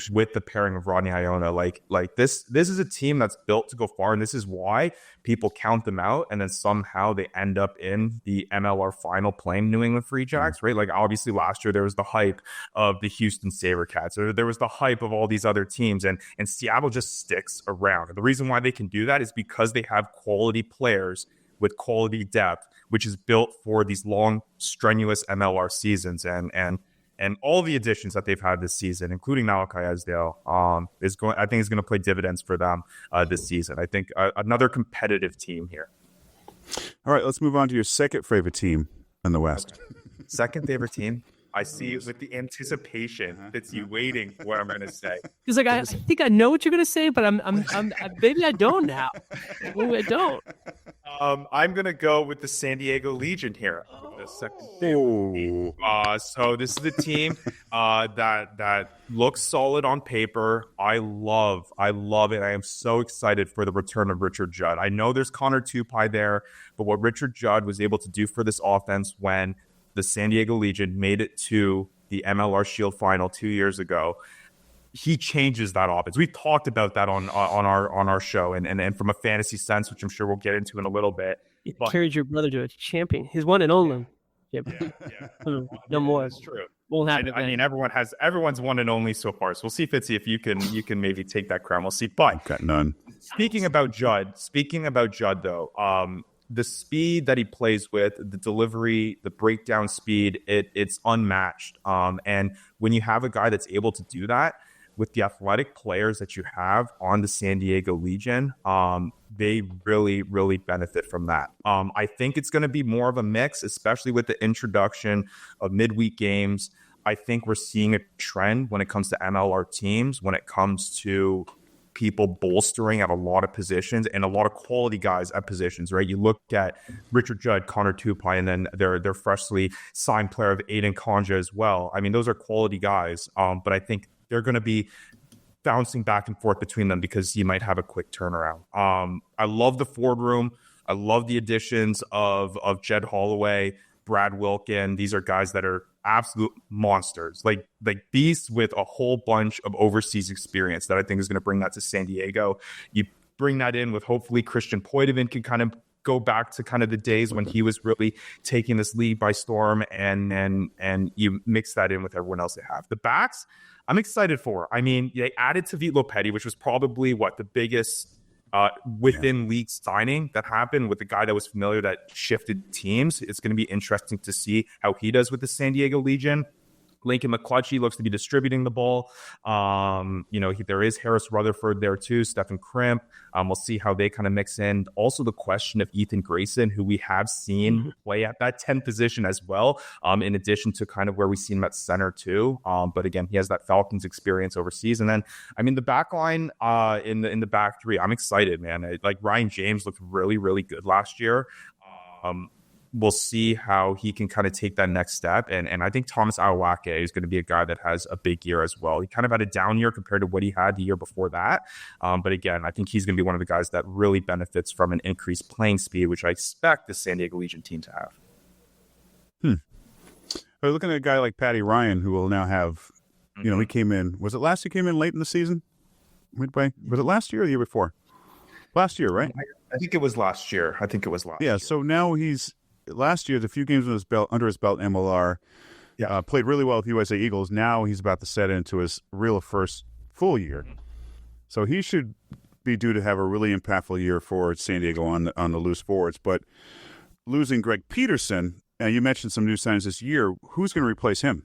with the pairing of Rodney Iona. Like this is a team that's built to go far, and this is why people count them out, and then somehow they end up in the MLR final playing New England Free Jacks, right? Like, obviously last year there was the hype of the Houston SaberCats, or there was the hype of all these other teams, and Seattle just sticks around. And the reason why they can do that is because they have quality players with quality depth, which is built for these long, strenuous MLR seasons. And all the additions that they've had this season, including Malachi Asdale, I think is going to play dividends for them this season. I think another competitive team here. All right, let's move on to your second favorite team in the West. Second favorite team. I see it with the anticipation that's you waiting for what I'm going to say. He's like, I think I know what you're going to say, but maybe I don't now. Maybe I don't. I'm going to go with the San Diego Legion here. The second so this is the team that looks solid on paper. I love it. I am so excited for the return of Richard Judd. I know there's Connor Tupai there, but what Richard Judd was able to do for this offense when the San Diego Legion made it to the MLR Shield final 2 years ago, he changes that offense. We've talked about that on our show and from a fantasy sense, which I'm sure we'll get into in a little bit. It carried your brother to a champion. His one and only. Yeah. No more. That's true. Won't happen. I mean, everyone's one and only so far. So we'll see, Fitzy, if you can maybe take that crown. We'll see. But got none. Speaking about Judd though, the speed that he plays with, the delivery, the breakdown speed, it's unmatched. And when you have a guy that's able to do that with the athletic players that you have on the San Diego Legion, they really, really benefit from that. I think it's going to be more of a mix, especially with the introduction of midweek games. I think we're seeing a trend when it comes to MLR teams, when it comes to people bolstering at a lot of positions and a lot of quality guys at positions, right? You look at Richard Judd, Connor Tupai, and then their freshly signed player of Aiden Conja as well. I mean, those are quality guys, but I think they're going to be bouncing back and forth between them because you might have a quick turnaround. I love the forward room. I love the additions of Jed Holloway, Brad Wilkin. These are guys that are absolute monsters, like beasts with a whole bunch of overseas experience that I think is going to bring that to San Diego. You bring that in with hopefully Christian Poitevin can kind of go back to kind of the days when he was really taking this league by storm, and you mix that in with everyone else they have. The backs, I'm excited for. I mean, they added Tavit Lopetti, which was probably the biggest within league signing that happened with a guy that was familiar that shifted teams. It's going to be interesting to see how he does with the San Diego Legion. Lincoln McClutchy looks to be distributing the ball. There is Harris Rutherford there too, Stephen Crimp. We'll see how they kind of mix in. Also, the question of Ethan Grayson, who we have seen play at that 10 position as well, in addition to kind of where we've seen him at center too. But again, he has that Falcons experience overseas. And then, the back line in the back three, I'm excited, man. Like Ryan James looked really, really good last year. We'll see how he can kind of take that next step. And I think Thomas Awake is going to be a guy that has a big year as well. He kind of had a down year compared to what he had the year before that. But again, I think he's going to be one of the guys that really benefits from an increased playing speed, which I expect the San Diego Legion team to have. We're looking at a guy like Patty Ryan, who will now have, he came in, was it last year? He came in late in the season? Midway? Was it last year or the year before? Last year, right? I think it was last year. Yeah, so now last year, the few games under his belt, MLR, played really well with USA Eagles. Now he's about to set into his real first full year. So he should be due to have a really impactful year for San Diego on the loose forwards. But losing Greg Peterson, you mentioned some new signings this year. Who's going to replace him?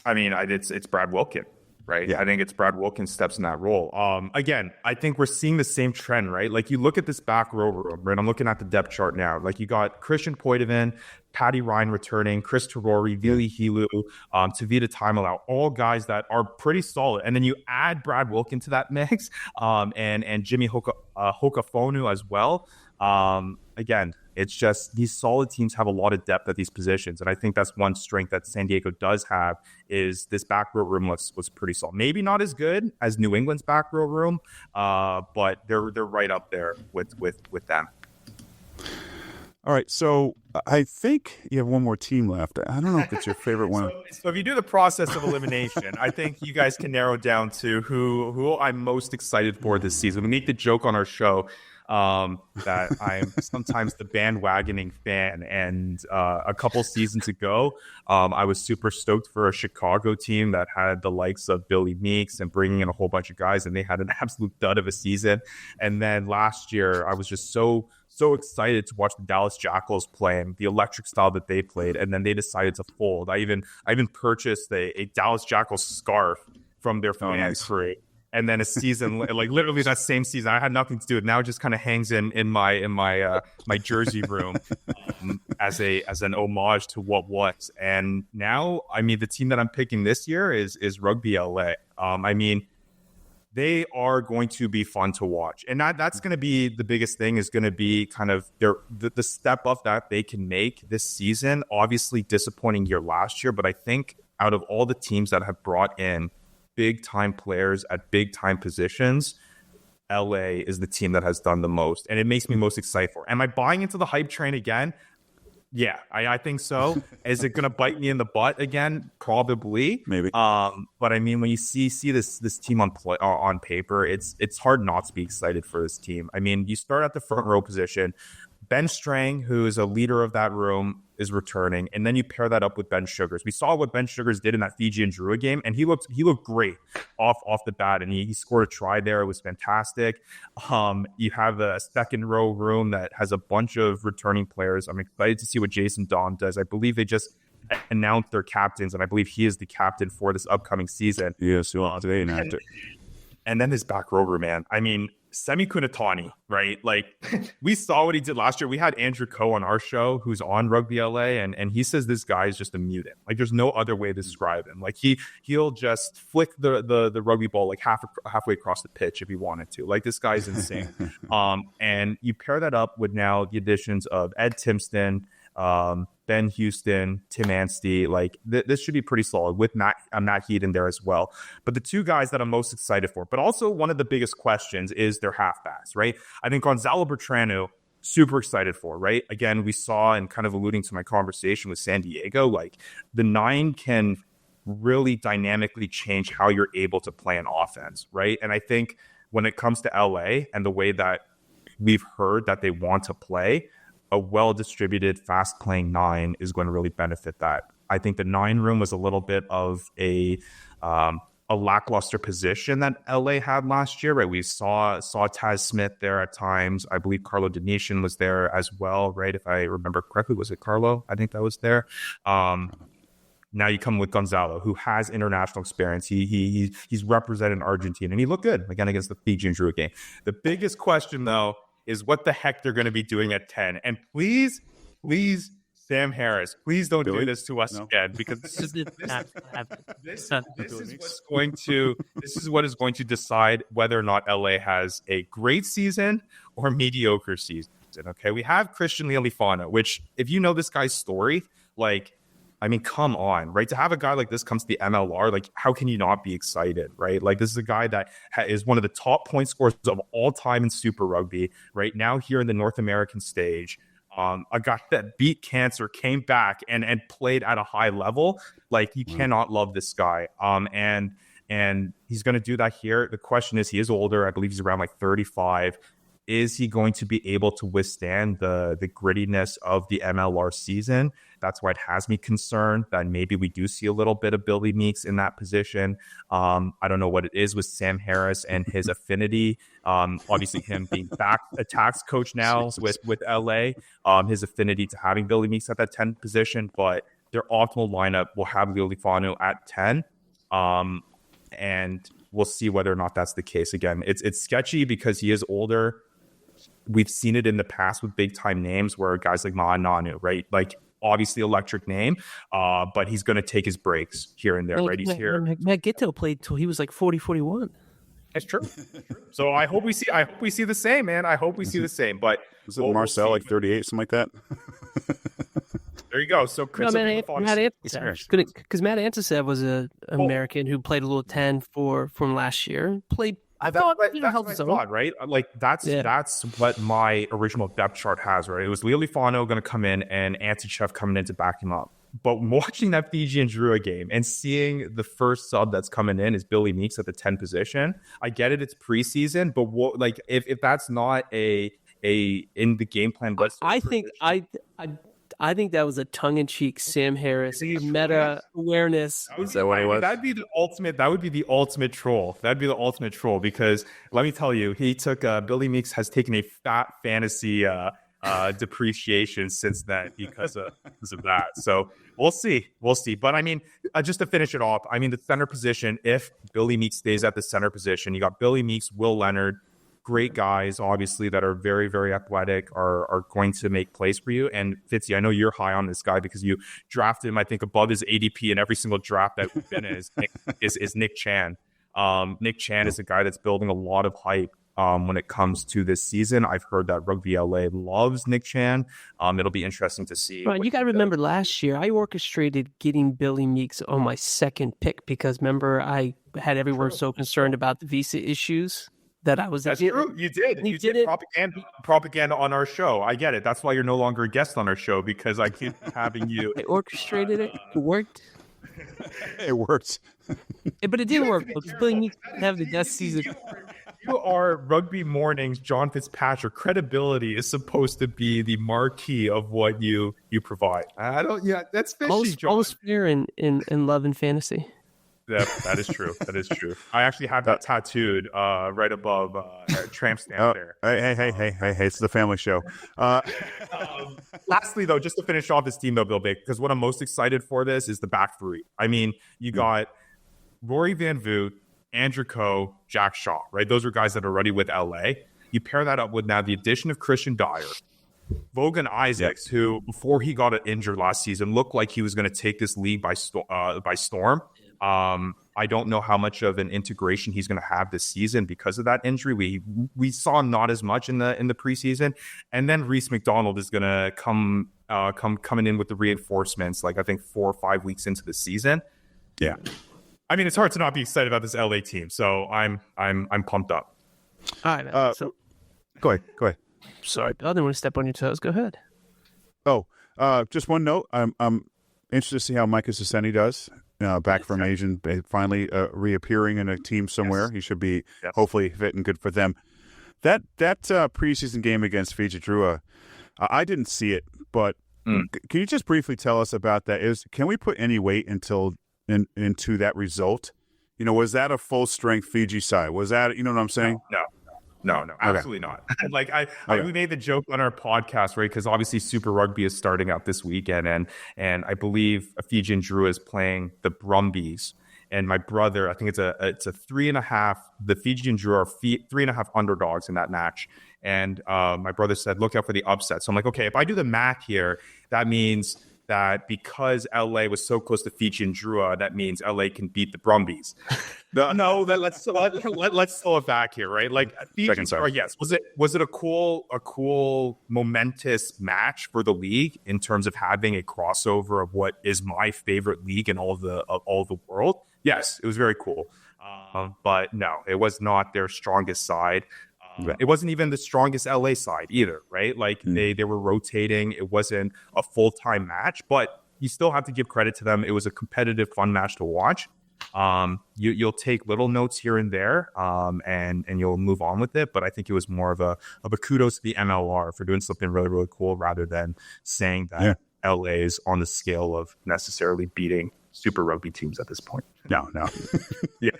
It's Brad Wilkin. Right. Yeah. I think it's Brad Wilkins steps in that role. Again, I think we're seeing the same trend, right? Like you look at this back row room, right? I'm looking at the depth chart now. Like you got Christian Poitevin, Patty Ryan returning, Chris Terori, Vili Hilu, Tavita Taimalau, all guys that are pretty solid. And then you add Brad Wilkin to that mix, and Jimmy Hokafonu as well. Again, it's just these solid teams have a lot of depth at these positions. And I think that's one strength that San Diego does have is this back row room was pretty solid. Maybe not as good as New England's back row room, but they're right up there with them. All right, so I think you have one more team left. I don't know if it's your favorite one. So if you do the process of elimination, I think you guys can narrow down to who I'm most excited for this season. We make the joke on our show that I'm sometimes the bandwagoning fan. And a couple seasons ago, I was super stoked for a Chicago team that had the likes of Billy Meeks and bringing in a whole bunch of guys, and they had an absolute dud of a season. And then last year, I was just so excited to watch the Dallas Jackals play and the electric style that they played. And then they decided to fold. I even purchased a Dallas Jackals scarf from their fan crew. And then a season, like literally that same season, I had nothing to do with it. Now it just kind of hangs in my jersey room as an homage to what was. And now, the team that I'm picking this year is Rugby LA. They are going to be fun to watch. And that's going to be the biggest thing is going to be kind of the step up that they can make this season. Obviously disappointing year last year, but I think out of all the teams that have brought in big time players at big time positions, LA is the team that has done the most. And it makes me most excited for. Am I buying into the hype train again? Yeah, I think so. Is it going to bite me in the butt again? Probably, maybe. But when you see this team on paper, it's hard not to be excited for this team. You start at the front row position. Ben Strang, who is a leader of that room, is returning, and then you pair that up with Ben Sugars. We saw what Ben Sugars did in that Fiji and Drua game, and he looked great off the bat, and he scored a try there. It was fantastic. You have a second row room that has a bunch of returning players. I'm excited to see what Jason Dawn does. I believe they just announced their captains, and I believe he is the captain for this upcoming season. Yes, today announced it. And then this back row room, man. Semi Kunatani, right? Like we saw what he did last year. We had Andrew Coe on our show who's on Rugby LA, and he says this guy is just a mutant. Like there's no other way to describe him. Like he'll just flick the rugby ball like halfway across the pitch if he wanted to. Like this guy's insane. And you pair that up with now the additions of Ed Timston, Ben Houston, Tim Anstey, like this should be pretty solid with Matt Heat in there as well. But the two guys that I'm most excited for, but also one of the biggest questions is their halfbacks, right? I think Gonzalo Bertranu, super excited for, right? Again, we saw and kind of alluding to my conversation with San Diego, like the 9 can really dynamically change how you're able to play an offense, right? And I think when it comes to LA and the way that we've heard that they want to play, a well-distributed, fast-playing 9 is going to really benefit that. I think the 9 room was a little bit of a lackluster position that LA had last year, right? We saw Taz Smith there at times. I believe Carlo Denician was there as well, right? If I remember correctly, was it Carlo? I think that was there. Now you come with Gonzalo, who has international experience. He's represented Argentina, and he looked good again against the Fiji and Drua game. The biggest question, though, is what the heck they're going to be doing at 10. And please, Sam Harris, please don't do this to us again, because this is what is going to decide whether or not LA has a great season or mediocre season. Okay, we have Christian Lealifano, which, if you know this guy's story, like, I mean, come on, right? To have a guy like this comes to the MLR, like, how can you not be excited, right? Like, this is a guy that is one of the top point scorers of all time in Super Rugby, right now here in the North American stage. A guy that beat cancer, came back and played at a high level. Like, you cannot love this guy. And he's going to do that here. The question is, he is older. I believe he's around like 35. Is he going to be able to withstand the grittiness of the MLR season? That's why it has me concerned that maybe we do see a little bit of Billy Meeks in that position. I don't know what it is with Sam Harris and his affinity. Obviously, him being back attacks coach now with LA, his affinity to having Billy Meeks at that 10 position. But their optimal lineup will have Lealifano at 10. And we'll see whether or not that's the case. Again, it's sketchy because he is older. We've seen it in the past with big time names where guys like Ma'ananu, right? Like, obviously electric name, but he's going to take his breaks here and there, right? He's here. Matt Gitto played till he was like 40, 41. That's true. So I hope we see the same, man. I hope we see the same. But is it Marcel like 38, something like that? There you go. So Chris, Matt Antisev, because Matt Antisev was an American who played a little 10 from last year. Played. That's what I thought, right? Like, that's what my original depth chart has, right? It was Lealifano going to come in and Antichev coming in to back him up. But watching that Fiji and Drua game and seeing the first sub that's coming in is Billy Meeks at the 10 position. I get it, it's preseason, but if that's not a in the game plan, I think that was a tongue-in-cheek Sam Harris meta awareness. Is that what it was? That would be the ultimate troll. That'd be the ultimate troll, because let me tell you, he took Billy Meeks has taken a fat fantasy depreciation since then because of that. So we'll see. But I mean, just to finish it off, I mean, the center position, if Billy Meeks stays at the center position, you got Billy Meeks, Will Leonard, great guys, obviously, that are very, very athletic, are going to make plays for you. And Fitzy, I know you're high on this guy because you drafted him, I think, above his ADP in every single draft that we've been in, is Nick Chan. Nick Chan is a guy that's building a lot of hype when it comes to this season. I've heard that Rugby LA loves Nick Chan. It'll be interesting to see. Right, you got to remember last year, I orchestrated getting Billy Meeks on my second pick because, remember, I had everyone so concerned about the visa issues. That's true. You did. You did propaganda on our show. I get it. That's why you're no longer a guest on our show, because I keep having you. I orchestrated it. It worked. It worked. But it didn't work. Billy Meeks have the best season. You are Rugby Morning's John Fitzpatrick. Credibility is supposed to be the marquee of what you provide. That's fishy, John. Almost fair in love and fantasy. Yeah, that is true. That is true. I actually have that tattooed right above tramp stamp there. Hey, it's the family show. Lastly, though, just to finish off this team, though, Bill Big, because what I'm most excited for this is the back three. I mean, you got Rory Van Voot, Andrew Coe, Jack Shaw, right? Those are guys that are already with LA. You pair that up with now the addition of Christian Dyer, Vogan Isaacs, who before he got injured last season looked like he was going to take this league by storm. I don't know how much of an integration he's going to have this season because of that injury. We saw not as much in the preseason, and then Reese McDonald is going to coming in with the reinforcements, like I think 4 or 5 weeks into the season. Yeah, I mean, it's hard to not be excited about this LA team, so I'm pumped up. All right, so go ahead. Sorry, I didn't want to step on your toes. Go ahead. Oh, just one note. I'm interested to see how Micah Sisseni does. Back from Asian, finally reappearing in a team somewhere. Yes. He should be hopefully fit and good for them. That preseason game against Fiji Drua, I didn't see it, but can you just briefly tell us about that? Can we put any weight into that result? Was that a full strength Fiji side? Was that, you know what I'm saying? No, absolutely not. Like we made the joke on our podcast, right? Because obviously Super Rugby is starting up this weekend, and I believe Fijian Drua is playing the Brumbies. And my brother, I think it's a 3.5. The Fijian Drua are 3.5 underdogs in that match. And my brother said, look out for the upset. So I'm like, okay, if I do the math here, that means that because LA was so close to Fijian Drua, that means LA can beat the Brumbies. Let's slow it back here, right? Like Fijian Drua, yes. Was it a cool, momentous match for the league in terms of having a crossover of what is my favorite league in all the world? Yes, it was very cool. But no, it was not their strongest side. It wasn't even the strongest LA side either, right? Like they were rotating. It wasn't a full-time match, but you still have to give credit to them. It was a competitive, fun match to watch. You'll take little notes here and there, and you'll move on with it. But I think it was more of a kudos to the MLR for doing something really, really cool rather than saying that LA is on the scale of necessarily beating Super Rugby teams at this point. No. Yeah.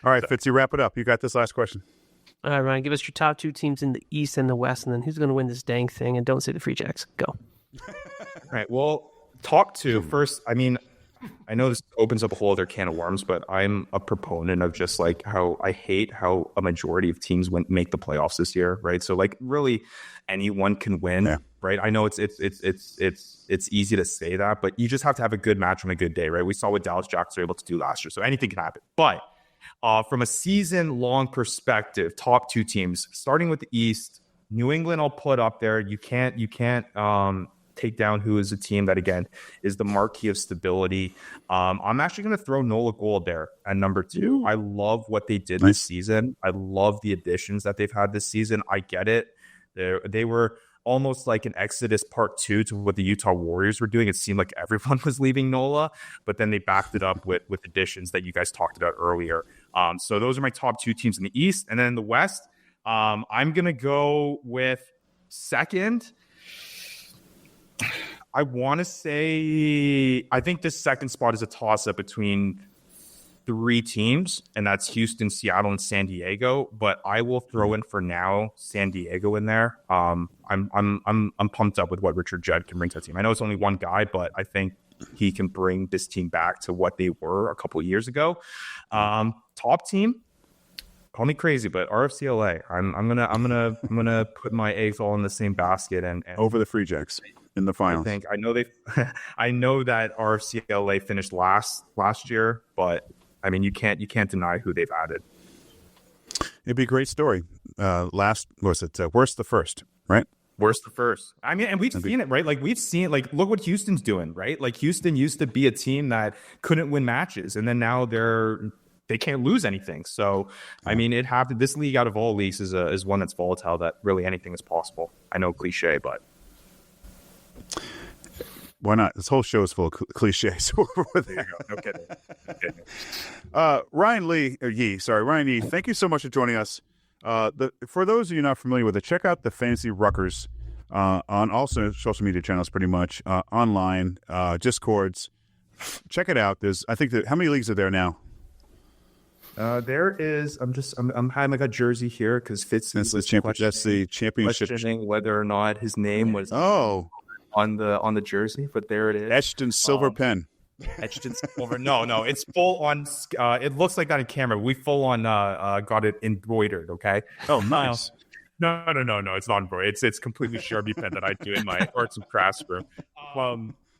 All right, Fitzy, wrap it up. You got this last question. All right, Ryan, give us your top 2 teams in the East and the West, and then who's going to win this dang thing? And don't say the Free Jacks. Go. All right. Well, top 2 first. I mean, I know this opens up a whole other can of worms, but I'm a proponent of just like how I hate how a majority of teams make the playoffs this year, right? So like really anyone can win, right? I know it's easy to say that, but you just have to have a good match on a good day, right? We saw what Dallas Jacks were able to do last year, so anything can happen. But from a season-long perspective, top 2 teams, starting with the East, New England I'll put up there. You can't take down who is a team that, again, is the marquee of stability. I'm actually going to throw Nola Gold there at number 2. I love what they did this season. I love the additions that they've had this season. I get it. They were almost like an Exodus Part 2 to what the Utah Warriors were doing. It seemed like everyone was leaving NOLA, but then they backed it up with additions that you guys talked about earlier. So those are my top 2 teams in the East. And then in the West, I'm going to go with second. I want to say, I think this second spot is a toss-up between 3 teams, and that's Houston, Seattle, and San Diego. But I will throw in for now San Diego in there. I'm pumped up with what Richard Judd can bring to the team. I know it's only one guy, but I think he can bring this team back to what they were a couple of years ago. Top team, call me crazy, but RFCLA. I'm gonna put my eggs all in the same basket and over the Free Jacks in the finals. I know that RFCLA finished last year, but I mean you can't deny who they've added. It'd be a great story. Worst the first, right? Worst the first. I mean, and we've seen it, right? Like we've seen, like look what Houston's doing, right? Like Houston used to be a team that couldn't win matches, and then now they can't lose anything. So, I mean, it happened. This league, out of all leagues, is one that's volatile. That really anything is possible. I know, cliche, but why not? This whole show is full of cliches. There you go. No kidding. Ryan Ye. Thank you so much for joining us. For those of you not familiar with it, check out the Fantasy Ruckers on all social media channels, pretty much online, Discords. Check it out. How many leagues are there now? There is. I'm having like a jersey here because Fitzy. That's the championship. Questioning whether or not his name was on the jersey, but there it is. Etched in silver pen. Etched in silver. No, it's full on. It looks like that in camera. We full on got it embroidered. Okay. Oh, nice. No. It's not embroidered. It's completely Sharpie pen that I do in my arts and crafts room.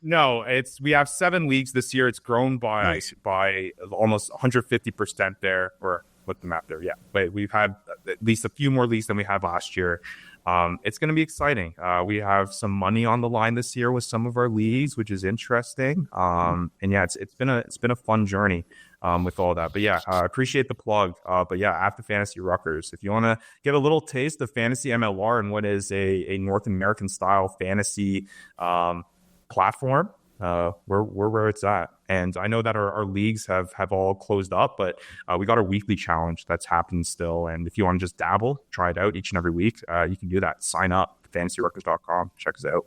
No, we have 7 leagues this year. It's grown by almost 150% there, or look the map there. Yeah, but we've had at least a few more leagues than we had last year. It's going to be exciting. We have some money on the line this year with some of our leagues, which is interesting. And yeah, it's been a fun journey with all that. But yeah, I appreciate the plug. But yeah, after Fantasy Ruckers, if you want to get a little taste of fantasy MLR and what is a North American style fantasy platform, we're where it's at. And I know that our leagues have all closed up, but we got our weekly challenge that's happening still. And if you want to just dabble, try it out each and every week, you can do that. Sign up, fantasyruckers.com. Check us out.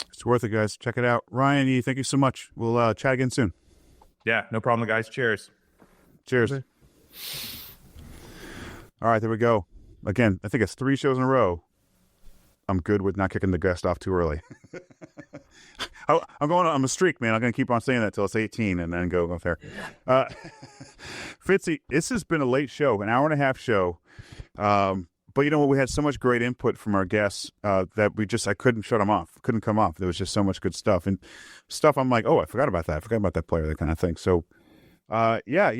It's worth it, guys. Check it out. Ryan Ye, thank you so much. We'll chat again soon. Yeah, no problem, guys. Cheers. Cheers. All right, there we go. Again, I think it's 3 shows in a row. I'm good with not kicking the guest off too early. I'm a streak, man. I'm going to keep on saying that till it's 18 and then go there. Fitzy, this has been a late show, an 1.5-hour show. But you know what? We had so much great input from our guests that I couldn't shut them off. Couldn't come off. There was just so much good stuff. And stuff I'm like, oh, I forgot about that. I forgot about that player, that kind of thing. So, yeah,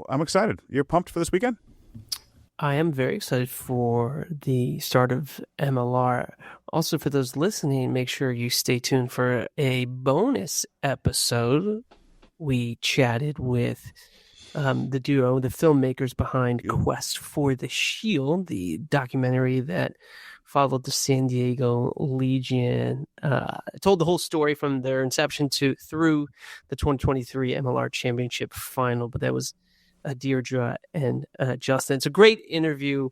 I'm excited. You're pumped for this weekend? I am very excited for the start of MLR. Also, for those listening, make sure you stay tuned for a bonus episode. We chatted with the duo, the filmmakers behind Quest for the Shield, the documentary that followed the San Diego Legion. Told the whole story from their inception through the 2023 MLR Championship final, but that was Deirdre and Justin. It's a great interview.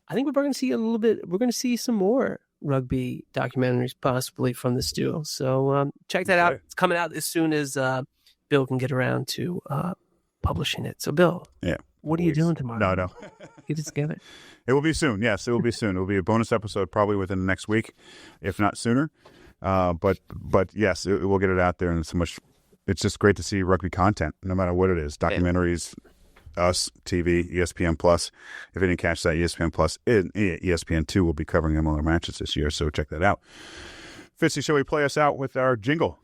I think we're going to see we're going to see some more rugby documentaries possibly from this duo. So check that out. It's coming out as soon as Bill can get around to publishing it. So Bill, what are you doing tomorrow? No. Get it together. It will be soon. Yes, it will be soon. It will be a bonus episode probably within the next week, if not sooner. But yes, we'll get it out there. And it's just great to see rugby content, no matter what it is. Documentaries, us, TV, ESPN Plus. If you didn't catch that, ESPN Plus, ESPN2 will be covering MLR matches this year, so check that out. Fitzy, shall we play us out with our jingle?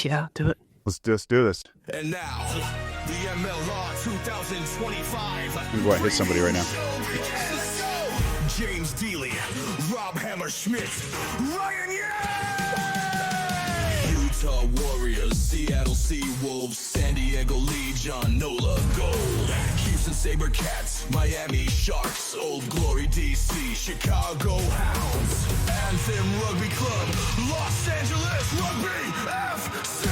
Yeah, do it. Let's just do this. And now, the MLR 2025. I'm going to go ahead and hit somebody right now. James Deeley, Rob Hammerschmidt, Ryan Ye! Utah Warriors, Seattle Seawolves, San Diego Legion, NOLA Gold, Houston SaberCats, Miami Sharks, Old Glory DC, Chicago Hounds, Anthem Rugby Club, Los Angeles Rugby FC!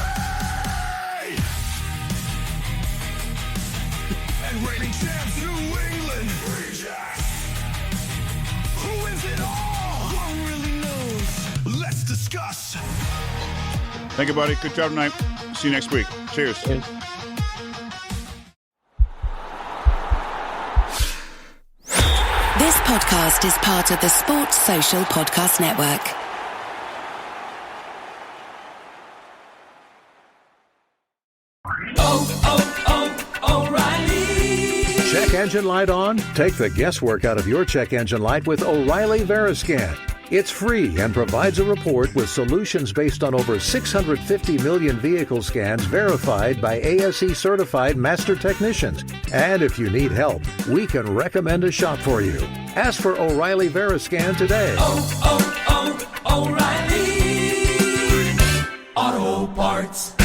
And reigning champs, New England Free Jacks. Who wins it all? One really knows. Let's discuss. Thank you, buddy. Good job tonight. See you next week. Cheers. This podcast is part of the Sports Social Podcast Network. O'Reilly. Check engine light on? Take the guesswork out of your check engine light with O'Reilly Veriscan. It's free and provides a report with solutions based on over 650 million vehicle scans verified by ASE certified master technicians. And if you need help, we can recommend a shop for you. Ask for O'Reilly Veriscan today. O'Reilly Auto Parts.